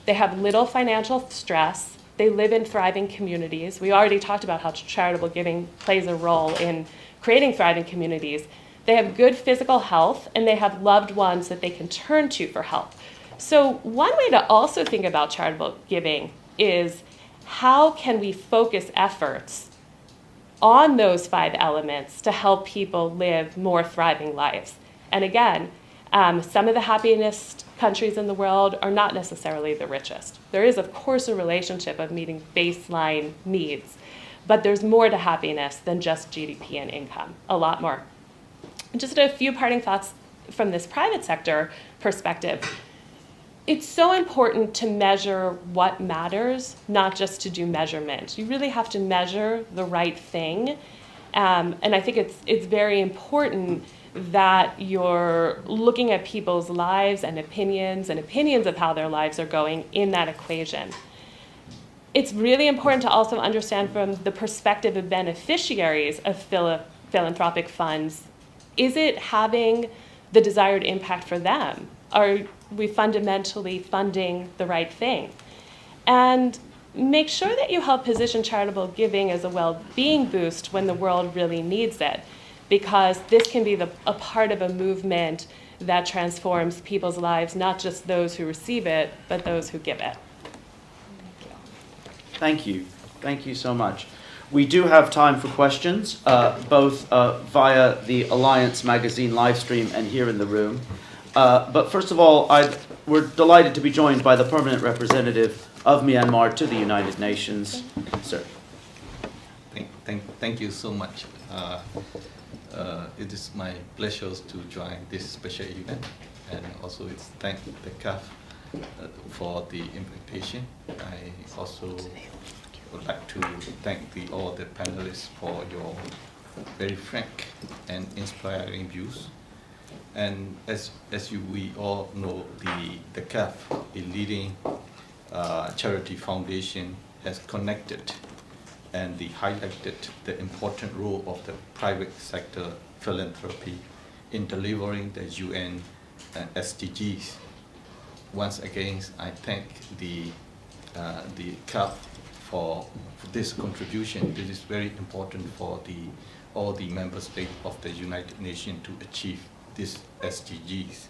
They have little financial stress. They live in thriving communities. We already talked about how charitable giving plays a role in creating thriving communities. They have good physical health, and they have loved ones that they can turn to for help. So one way to also think about charitable giving is how can we focus efforts on those 5 elements to help people live more thriving lives. And again, some of the happiest countries in the world are not necessarily the richest. There is, of course, a relationship of meeting baseline needs, but there's more to happiness than just GDP and income, a lot more. Just a few parting thoughts from this private sector perspective. It's so important to measure what matters, not just to do measurement. You really have to measure the right thing. And I think it's very important that you're looking at people's lives and opinions of how their lives are going in that equation. It's really important to also understand from the perspective of beneficiaries of philanthropic funds, is it having the desired impact for them? Are we fundamentally funding the right thing? And make sure that you help position charitable giving as a well-being boost when the world really needs it, because this can be a part of a movement that transforms people's lives, not just those who receive it, but those who give it. Thank you. Thank you so much. We do have time for questions, both via the Alliance magazine live stream and here in the room. But first of all, we're delighted to be joined by the permanent representative of Myanmar to the United Nations. Sir. Thank you so much. It is my pleasure to join this special event, and also it's thank the CAF for the invitation. I also would like to thank all the panelists for your very frank and inspiring views. And as we all know, the CAF, a leading charity foundation, has connected and highlighted the important role of the private sector philanthropy in delivering the UN SDGs. Once again, I thank the CAF for this contribution. This is very important for all the member states of the United Nations to achieve these SDGs.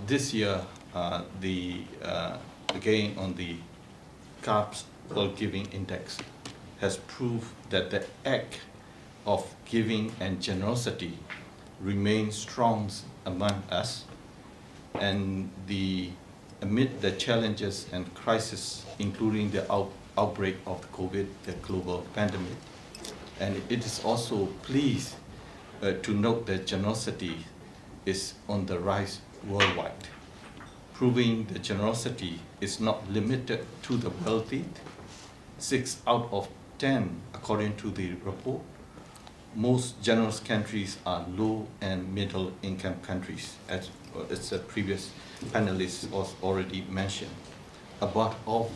This year, again on the CAF's World Giving Index has proved that the act of giving and generosity remains strong among us, and amid the challenges and crises, including the outbreak of COVID, the global pandemic. And it is also pleased to note that generosity is on the rise worldwide, proving that generosity is not limited to the wealthy. 6 out of 10, according to the report, most generous countries are low and middle income countries, as the previous panelists already mentioned. Above all,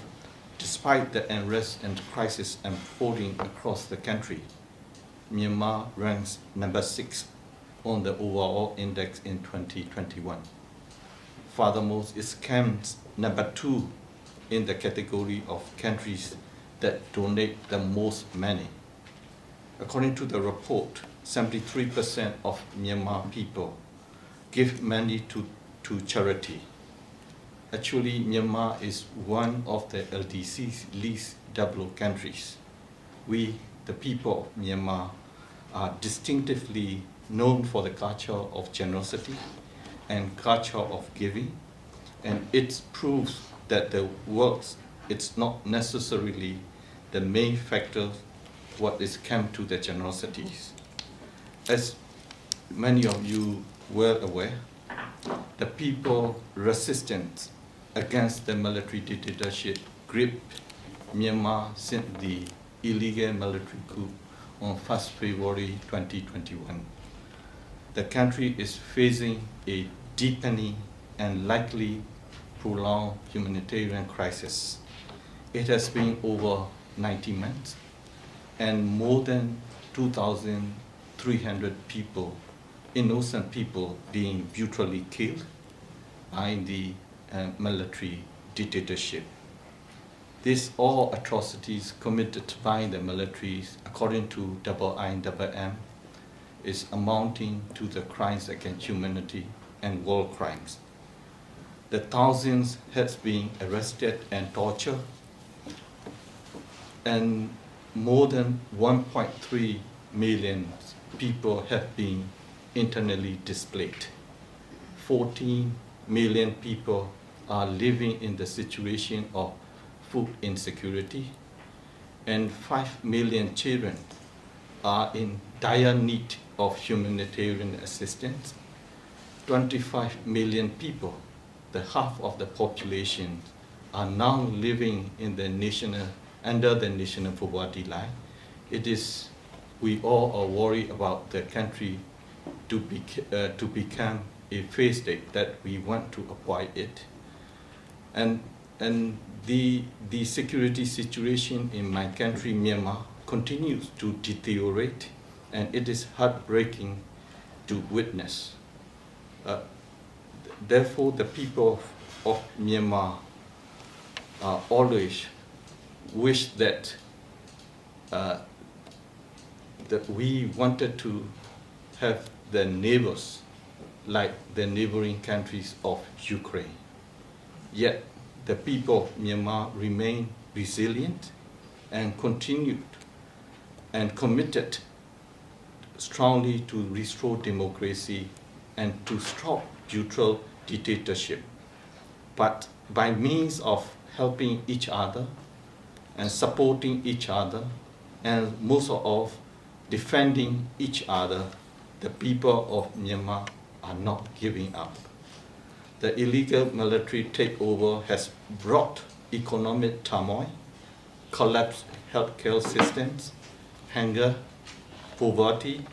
despite the unrest and crisis unfolding across the country, Myanmar ranks number 6 on the overall index in 2021. Furthermore, it comes number 2 in the category of countries that donate the most money. According to the report, 73% of Myanmar people give money to charity. Actually, Myanmar is one of the LDC's least developed countries. We, the people of Myanmar, are distinctively known for the culture of generosity and culture of giving, and it proves that the works, it's not necessarily the main factor what is come to the generosities. As many of you were aware, the people resistance against the military dictatorship gripped Myanmar since the illegal military coup on 1st February 2021. The country is facing a deepening and likely prolonged humanitarian crisis. It has been over 90 months, and more than 2,300 people, innocent people, being brutally killed by the military dictatorship. These all atrocities committed by the militaries, according to IIMM, is amounting to the crimes against humanity and war crimes. The thousands has been arrested and tortured, and more than 1.3 million people have been internally displaced. 14 million people are living in the situation of food insecurity, and 5 million children are in dire need of humanitarian assistance. 25 million people, the half of the population, are now living in the under the national poverty line. We all are worried about the country to become a failed state, that we want to avoid it. And the security situation in my country, Myanmar, continues to deteriorate, and it is heartbreaking to witness. Therefore, the people of Myanmar always wish that we wanted to have the neighbors like the neighboring countries of Ukraine. Yet the people of Myanmar remain resilient and continued and committed strongly to restore democracy and to stop brutal dictatorship. But by means of helping each other and supporting each other, and most of all, defending each other, the people of Myanmar are not giving up. The illegal military takeover has brought economic turmoil, collapsed healthcare systems, hunger, poverty,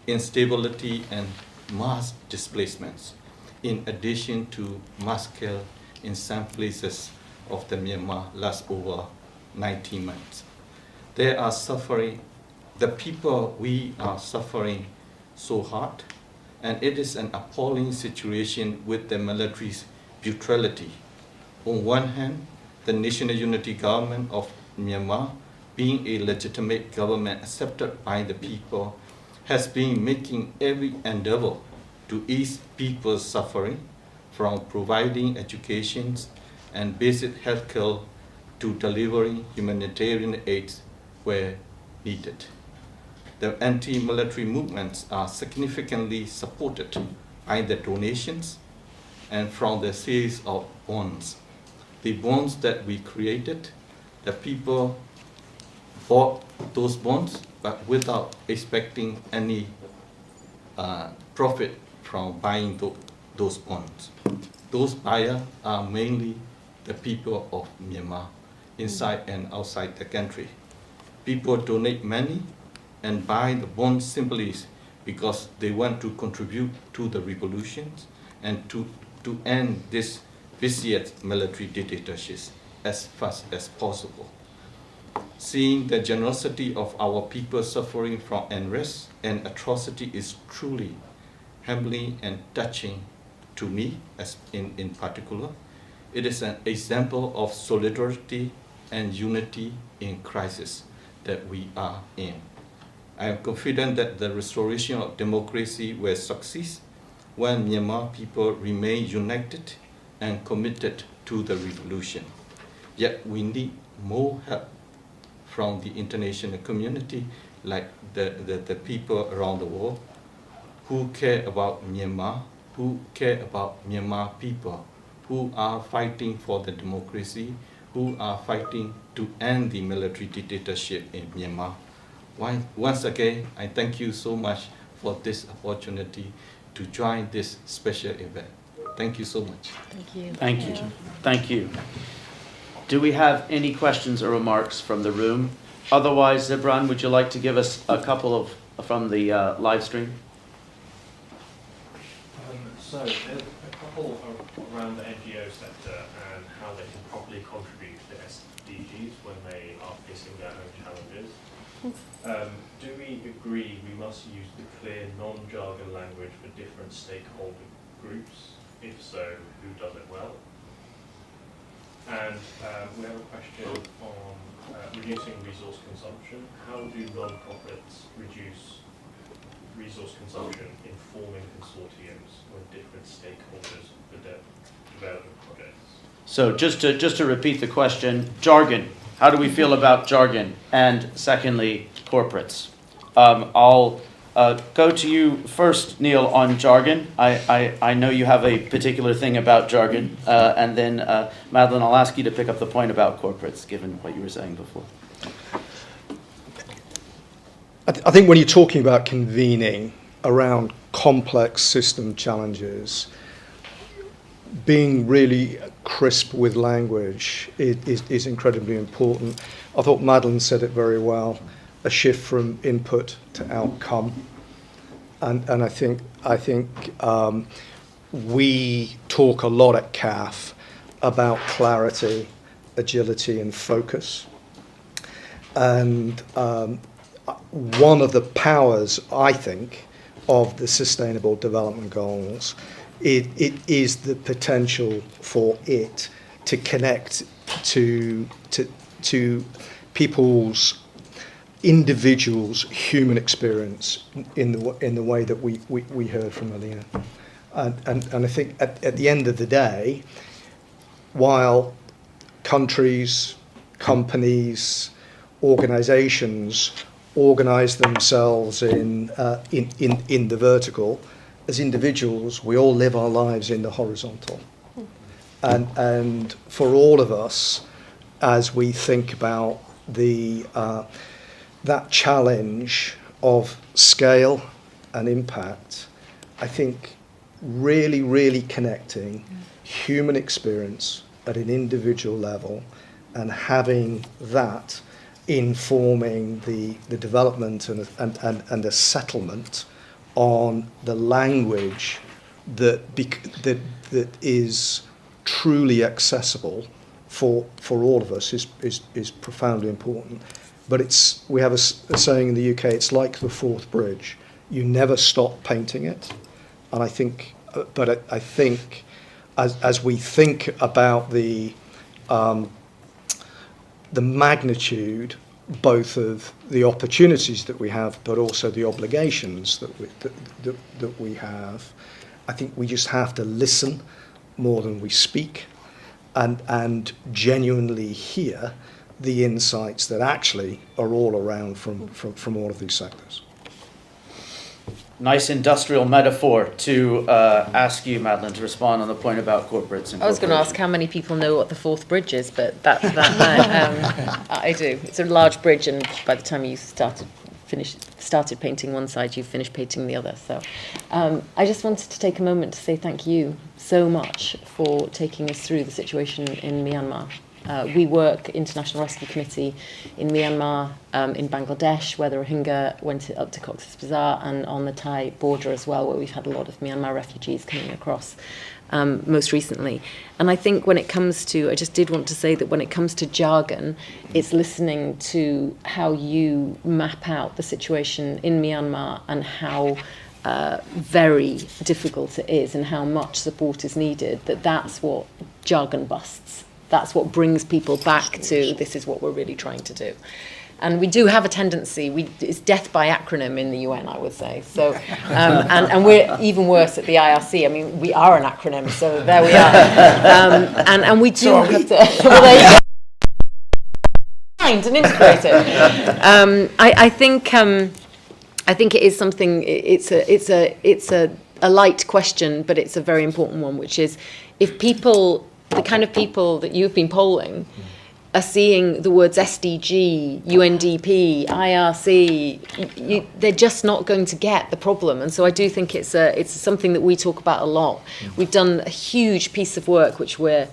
instability, and mass displacements, in addition to massacre in some places of the Myanmar last over 19 months. They are suffering, the people we are suffering so hard, and it is an appalling situation with the military's brutality. On one hand, the National Unity Government of Myanmar, being a legitimate government accepted by the people, has been making every endeavor to ease people's suffering, from providing education and basic health care to delivering humanitarian aid where needed. The anti-military movements are significantly supported by the donations and from the sales of bonds. The bonds that we created, the people bought those bonds, but without expecting any profit from buying those bonds. Those buyers are mainly the people of Myanmar, inside and outside the country. People donate money and buy the bonds simply because they want to contribute to the revolutions and to end this vicious military dictatorship as fast as possible. Seeing the generosity of our people suffering from unrest and atrocity is truly humbling and touching to me, as in particular. It is an example of solidarity and unity in crisis that we are in. I am confident that the restoration of democracy will succeed when Myanmar people remain united and committed to the revolution. Yet we need more help from the international community, like the people around the world who care about Myanmar, who care about Myanmar people, who are fighting for the democracy, who are fighting to end the military dictatorship in Myanmar. Once again, I thank you so much for this opportunity to join this special event. Thank you so much. Thank you. Thank you. Thank you. Do we have any questions or remarks from the room? Otherwise, Zibran, would you like to give us a couple of from the live stream? So, a couple around the NGO sector and how they can properly contribute to the SDGs when they are facing their own challenges. Do we agree we must use the clear non-jargon language for different stakeholder groups? If so, who does it well? And we have a question on reducing resource consumption. How do non-profits reduce resource consumption in forming consortiums with different stakeholders for development projects? So just to repeat the question, jargon. How do we feel about jargon? And secondly, corporates. I'll go to you first, Neil, on jargon. I know you have a particular thing about jargon. And then, Madlin, I'll ask you to pick up the point about corporates, given what you were saying before. I think when you're talking about convening around complex system challenges, being really crisp with language is incredibly important. I thought Madlin said it very well, a shift from input to outcome. And I think we talk a lot at CAF about clarity, agility, and focus. And one of the powers, I think, of the Sustainable Development Goals, it is the potential for it to connect to people's individuals' human experience in the way that we heard from Alina. And I think at the end of the day, while countries, companies, organizations organize themselves in the vertical, as individuals, we all live our lives in the horizontal. And for all of us, as we think about the that challenge of scale and impact, I think really, really connecting human experience at an individual level and having that informing the development and the settlement on the language that is truly accessible for all of us is profoundly important. But we have a saying in the UK, it's like the fourth bridge. You never stop painting it. And I think, I think as we think about the magnitude both of the opportunities that we have, but also the obligations that we have, I think we just have to listen more than we speak, and genuinely hear the insights that actually are all around from all of these sectors. Nice industrial metaphor to ask you, Madlin, to respond on the point about corporates and I was going to ask how many people know what the fourth bridge is, but I do. It's a large bridge, and by the time you started painting one side, you finished painting the other. So I just wanted to take a moment to say thank you so much for taking us through the situation in Myanmar. We work International Rescue Committee in Myanmar, in Bangladesh, where the Rohingya went up to Cox's Bazar, and on the Thai border as well, where we've had a lot of Myanmar refugees coming across most recently. And I think when it comes to, I just did want to say that when it comes to jargon, it's listening to how you map out the situation in Myanmar and how very difficult it is and how much support is needed, that's what jargon busts. That's what brings people back to this is what we're really trying to do. And we do have a tendency, it's death by acronym in the UN, I would say. So, and we're even worse at the IRC. I mean, we are an acronym, so there we are. And we do have to, well, there you go. And integrated. I think it is something, it's a light question, but it's a very important one, which is if people, the kind of people that you've been polling are seeing the words SDG, UNDP, IRC, they're just not going to get the problem. And so I do think it's something that we talk about a lot. We've done a huge piece of work, which we're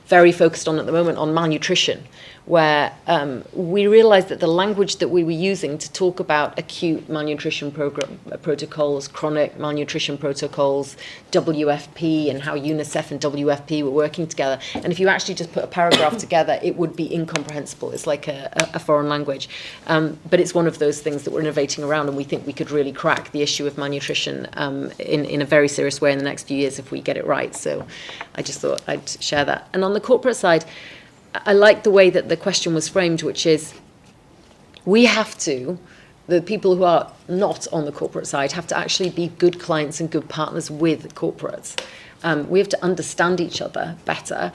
very focused on at the moment, on malnutrition, where we realised that the language that we were using to talk about acute malnutrition protocols, chronic malnutrition protocols, WFP, and how UNICEF and WFP were working together, and if you actually just put a paragraph together, it would be incomprehensible. It's like a foreign language. But it's one of those things that we're innovating around, and we think we could really crack the issue of malnutrition in a very serious way in the next few years if we get it right. So I just thought I'd share that. And on the corporate side, I like the way that the question was framed, which is we have to, the people who are not on the corporate side, have to actually be good clients and good partners with corporates. We have to understand each other better.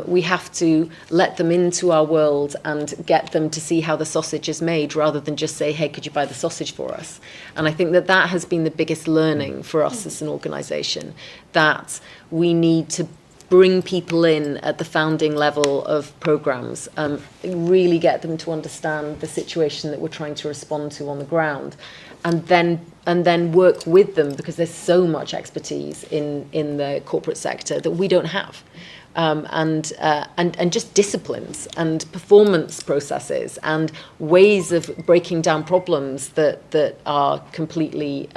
We have to let them into our world and get them to see how the sausage is made rather than just say, hey, could you buy the sausage for us? And I think that has been the biggest learning for us as an organisation, that we need to bring people in at the founding level of programs, really get them to understand the situation that we're trying to respond to on the ground, and then work with them, because there's so much expertise in the corporate sector that we don't have, and just disciplines and performance processes and ways of breaking down problems that are completely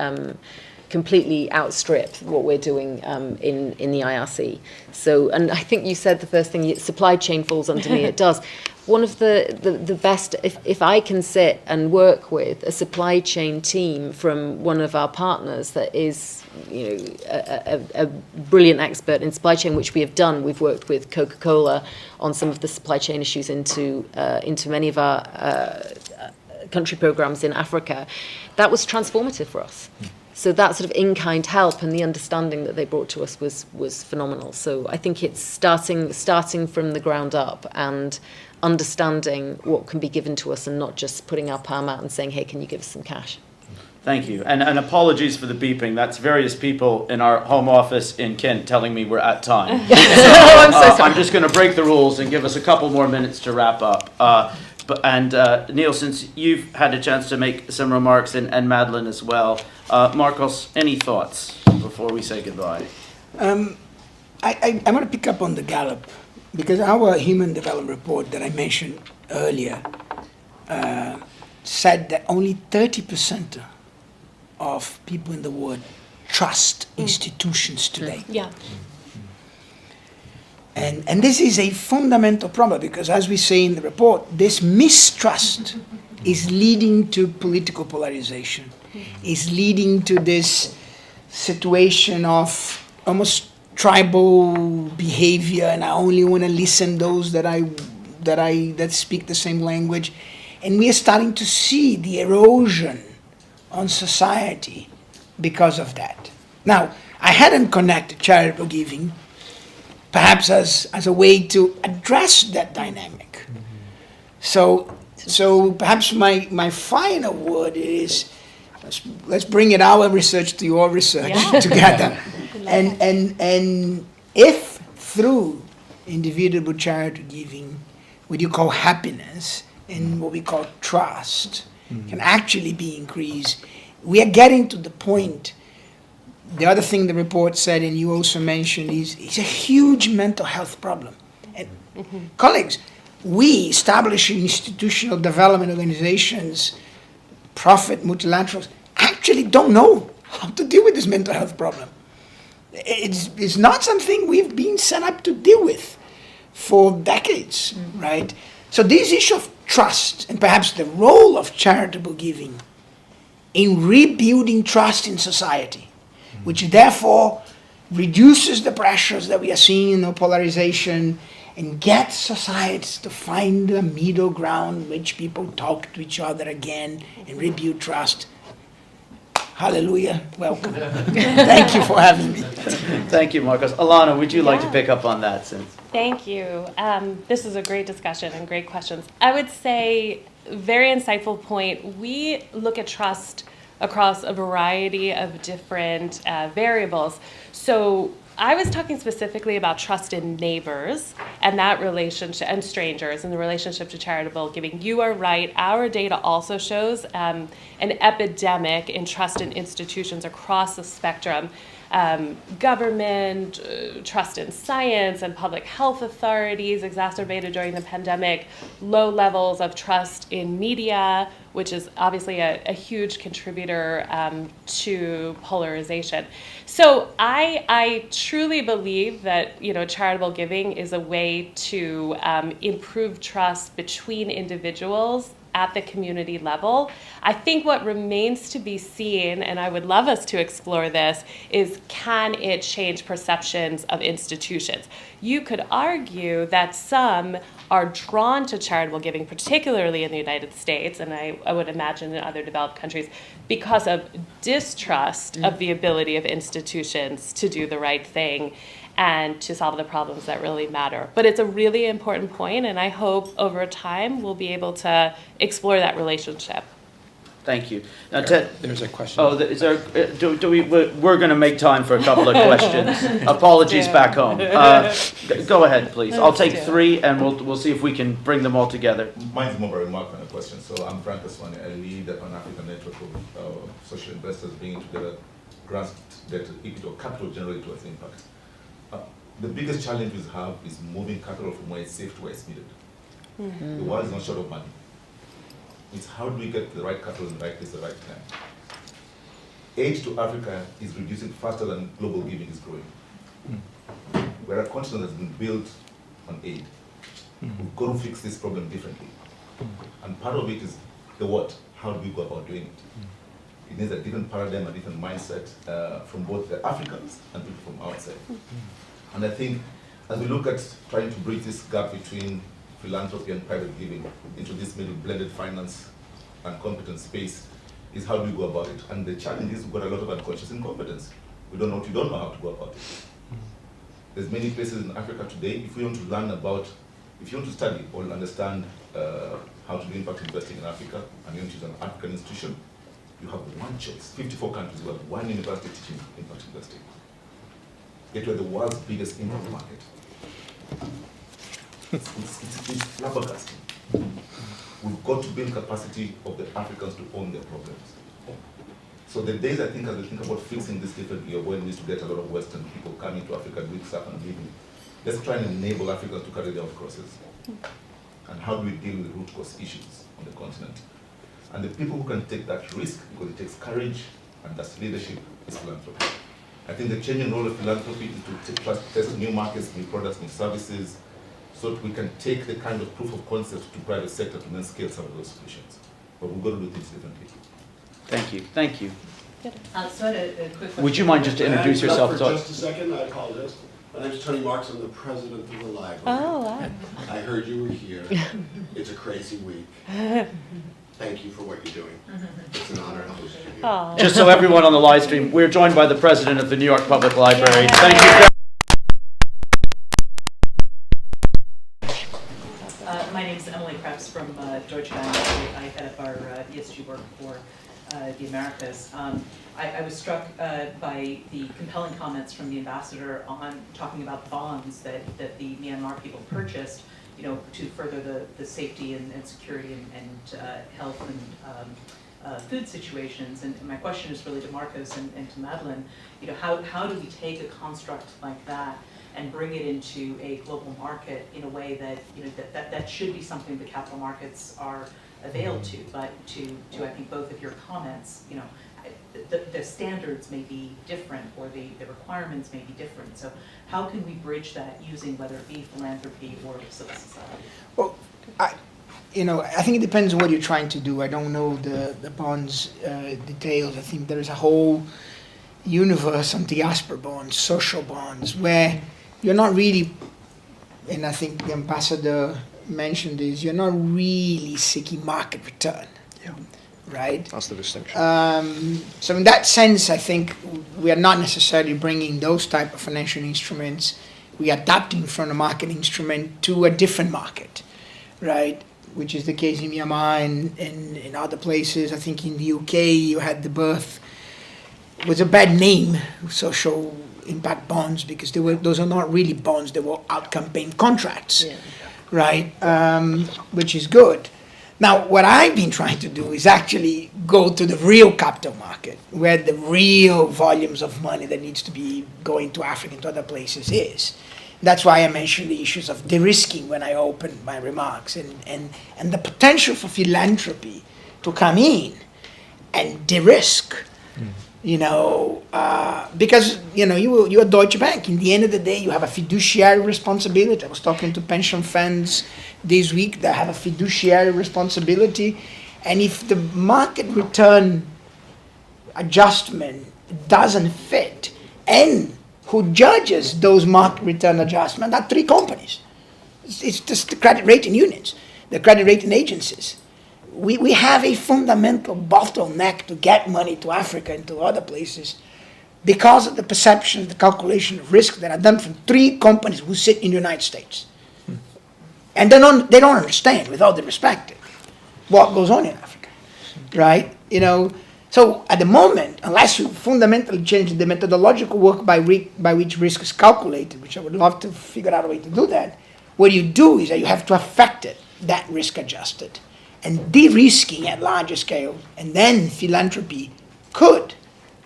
outstrip what we're doing in the IRC. So, and I think you said the first thing, supply chain falls under me. It does. One of the best, if I can sit and work with a supply chain team from one of our partners that is, a brilliant expert in supply chain, which we have done. We've worked with Coca-Cola on some of the supply chain issues into many of our country programs in Africa. That was transformative for us. So that sort of in-kind help and the understanding that they brought to us was phenomenal. So I think it's starting from the ground up and understanding what can be given to us and not just putting our palm out and saying, hey, can you give us some cash? Thank you. And apologies for the beeping. That's various people in our home office in Kent telling me we're at time. So, I'm so sorry. I'm just going to break the rules and give us a couple more minutes to wrap up. And Neil, since you've had a chance to make some remarks, and Madlin as well, Marcos, any thoughts before we say goodbye? I want to pick up on the Gallup, because our Human Development Report that I mentioned earlier said that only 30% of people in the world trust institutions today. Yeah. And this is a fundamental problem, because as we say in the report, this mistrust is leading to political polarization, is leading to this situation of almost tribal behavior, and I only want to listen those that speak the same language. And we are starting to see the erosion on society because of that. Now, I hadn't connected charitable giving perhaps as a way to address that dynamic. So perhaps my final word is, let's bring it our research to your research together. And if through individual charitable giving, what you call happiness and what we call trust can actually be increased, we are getting to the point. The other thing the report said, and you also mentioned, is it's a huge mental health problem. And colleagues, we establishing institutional development organizations, profit multilaterals, actually don't know how to deal with this mental health problem. It's not something we've been set up to deal with for decades, right? So this issue of trust, and perhaps the role of charitable giving in rebuilding trust in society, which therefore reduces the pressures that we are seeing in the polarization and gets societies to find a middle ground in which people talk to each other again and rebuild trust. Hallelujah. Welcome. Thank you for having me. Thank you, Marcos. Alana, would you like to pick up on that? Thank you. This is a great discussion and great questions. I would say, very insightful point. We look at trust across a variety of different variables. So I was talking specifically about trust in neighbors and that relationship, and strangers, and the relationship to charitable giving. You are right. Our data also shows an epidemic in trust in institutions across the spectrum. Government, trust in science and public health authorities exacerbated during the pandemic, low levels of trust in media, which is obviously a huge contributor to polarization. So I truly believe that charitable giving is a way to improve trust between individuals at the community level. I think what remains to be seen, and I would love us to explore this, is can it change perceptions of institutions? You could argue that some are drawn to charitable giving, particularly in the United States, and I would imagine in other developed countries, because of distrust of the ability of institutions to do the right thing and to solve the problems that really matter. But it's a really important point, and I hope over time we'll be able to explore that relationship. Thank you. Now, Ted, There's a question. oh, is there? We're going to make time for a couple of questions. Apologies back home. Go ahead, please. I'll take three, and we'll see if we can bring them all together. Mine's more of a remark than a question. So I'm Frank Aswani. I lead the Pan-African network of social investors bringing together grants that capital generally towards impact. The biggest challenge we have is moving capital from where it's safe to where it's needed. The world is not short of money. It's how do we get the right capital in the right place at the right time. Aid to Africa is reducing faster than global giving is growing. We're a continent that's been built on aid. We've got to fix this problem differently. And part of it is the what, how do we go about doing it? It needs a different paradigm, a different mindset from both the Africans and people from outside. And I think as we look at trying to bridge this gap between philanthropy and private giving into this middle blended finance and competence space is how do we go about it? And the challenge is we've got a lot of unconscious incompetence. We don't know what you don't know how to go about it. There's many places in Africa today, if you want to learn about, if you want to study or understand how to do impact investing in Africa, and you want to use an African institution, you have one choice. 54 countries, we have one university teaching impact investing. Yet we're the world's biggest impact market. It's flabbergasting. we've got to build capacity of the Africans to own their problems. So the days, I think, as we think about fixing this differently, or when we need to get a lot of Western people coming to Africa, doing stuff and leaving, let's try and enable Africans to carry their own crosses. And how do we deal with root cause issues on the continent? And the people who can take that risk, because it takes courage, and that's leadership, is philanthropy. I think the changing role of philanthropy is to test new markets, new products, new services, so that we can take the kind of proof of concept to private sector to then scale some of those solutions. But we've got to do things differently. Thank you. Thank you. So I had a quick question. Would you mind just to introduce Can I yourself? interrupt for just a second? I apologize. My name's Tony Marks. I'm the president of the library. Oh, wow. I heard you were here. It's a crazy week. Thank you for what you're doing. It's an honor to host you here. Aw. Just so everyone on the live stream, we're joined by the president of the New York Public Library. Thank you. My name is Emily Krebs from Deutsche Bank. I head up our ESG work for the Americas. I was struck by the compelling comments from the ambassador on talking about the bonds that the Myanmar people purchased, you know, to further the safety and security and health and food situations. And my question is really to Marcos and to Madlin. You know, how do we take a construct like that and bring it into a global market in a way that, you know, that should be something the capital markets are availed to, but to I think both of your comments, you know, the standards may be different, or the requirements may be different. So how can we bridge that using whether it be philanthropy or civil society? Well, I think it depends on what you're trying to do. I don't know the bonds details. I think there is a whole universe on diaspora bonds, social bonds, where you're not really, and I think the ambassador mentioned this, you're not really seeking market return. Yeah. Right? That's the distinction. So in that sense, I think we are not necessarily bringing those type of financial instruments. We are adapting from a market instrument to a different market, right? Which is the case in Myanmar and in other places. I think in the UK you had the birth, it was a bad name, social impact bonds, because those are not really bonds, they were out-campaign contracts, right? Which is good. Now, what I've been trying to do is actually go to the real capital market, where the real volumes of money that needs to be going to Africa and to other places is. That's why I mentioned the issues of de-risking when I opened my remarks, and the potential for philanthropy to come in and de-risk, you know, because, you know, you're Deutsche Bank. In the end of the day, you have a fiduciary responsibility. I was talking to pension funds this week that have a fiduciary responsibility. And if the market return adjustment doesn't fit, and who judges those market return adjustments are three companies. It's just the credit rating unions, the credit rating agencies. We have a fundamental bottleneck to get money to Africa and to other places because of the perception, the calculation of risk that are done from three companies who sit in the United States. And they don't understand, with all due respect, what goes on in Africa, right? You know, so at the moment, unless you fundamentally change the methodological work by which risk is calculated, which I would love to figure out a way to do that, what you do is that you have to affect it, that risk adjusted. And de-risking at larger scale, and then philanthropy could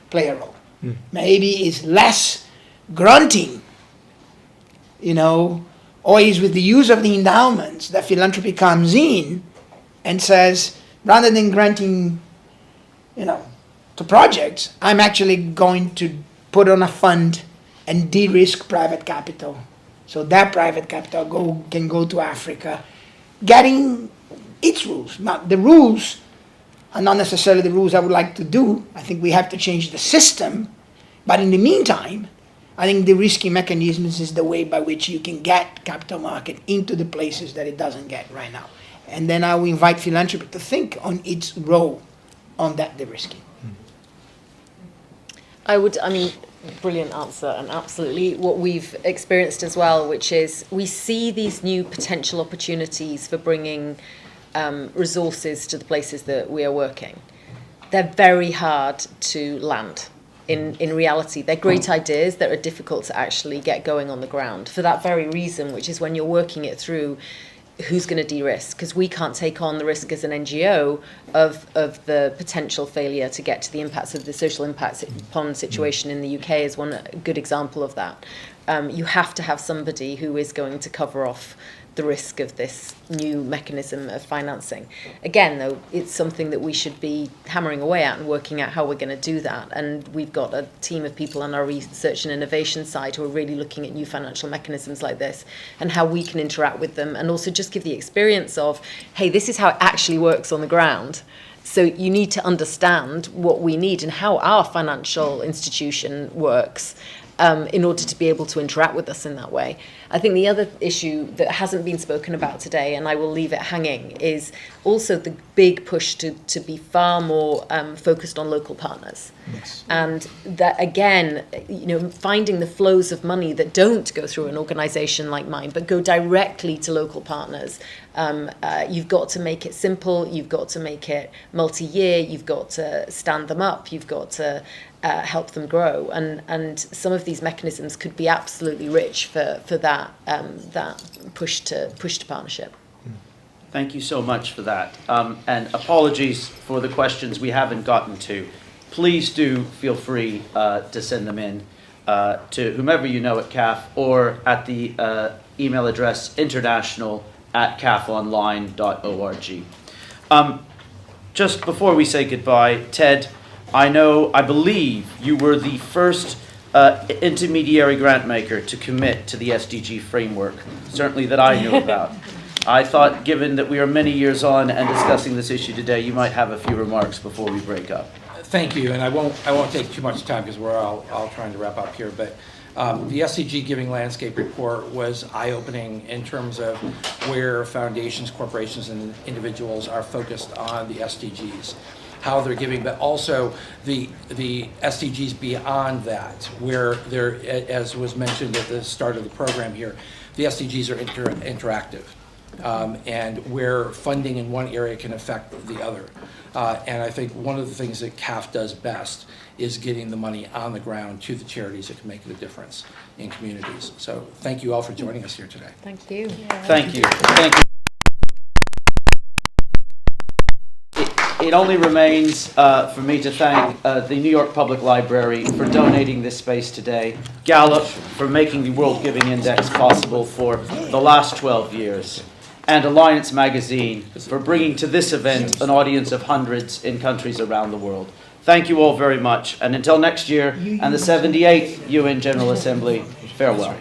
play a role. Maybe it's less grunting, you know, or is with the use of the endowments that philanthropy comes in and says, rather than granting, you know, to projects, I'm actually going to put on a fund and de-risk private capital. So that private capital can go to Africa, getting its rules. Now, the rules are not necessarily the rules I would like to do. I think we have to change the system. But in the meantime, I think the risky mechanisms is the way by which you can get capital market into the places that it doesn't get right now. And then I will invite philanthropy to think on its role on that de-risking. Brilliant answer, and absolutely what we've experienced as well, which is we see these new potential opportunities for bringing resources to the places that we are working. They're very hard to land. In reality, they're great ideas that are difficult to actually get going on the ground for that very reason, which is when you're working it through, who's going to de-risk? Because we can't take on the risk as an NGO of the potential failure to get to the impacts of the social impacts pond situation in the UK is one good example of that. You have to have somebody who is going to cover off the risk of this new mechanism of financing. Again, though, it's something that we should be hammering away at and working out how we're going to do that. And we've got a team of people on our research and innovation side who are really looking at new financial mechanisms like this and how we can interact with them, and also just give the experience of, hey, this is how it actually works on the ground. So you need to understand what we need and how our financial institution works in order to be able to interact with us in that way. I think the other issue that hasn't been spoken about today, and I will leave it hanging, is also the big push to be far more focused on local partners. Yes. And that, again, finding the flows of money that don't go through an organisation like mine, but go directly to local partners. You've got to make it simple, you've got to make it multi-year, you've got to stand them up, you've got to help them grow, and some of these mechanisms could be absolutely rich for that push to partnership. Thank you so much for that. And apologies for the questions we haven't gotten to. Please do feel free to send them in to whomever you know at CAF or at the email address international@cafonline.org. Just before we say goodbye, Ted, I believe you were the first intermediary grant maker to commit to the SDG framework, certainly that I knew about. I thought, given that we are many years on and discussing this issue today, you might have a few remarks before we break up. Thank you, and I won't take too much time because we're all trying to wrap up here. But the SDG Giving Landscape Report was eye-opening in terms of where foundations, corporations, and individuals are focused on the SDGs, how they're giving, but also the SDGs beyond that, where they're, as was mentioned at the start of the program here, the SDGs are interactive. And where funding in one area can affect the other. And I think one of the things that CAF does best is getting the money on the ground to the charities that can make a difference in communities. So thank you all for joining us here today. Thank you. Thank you. Thank you. It only remains for me to thank the New York Public Library for donating this space today, Gallup for making the World Giving Index possible for the last 12 years, and Alliance Magazine for bringing to this event an audience of hundreds in countries around the world. Thank you all very much, and until next year and the 78th UN General Assembly, farewell.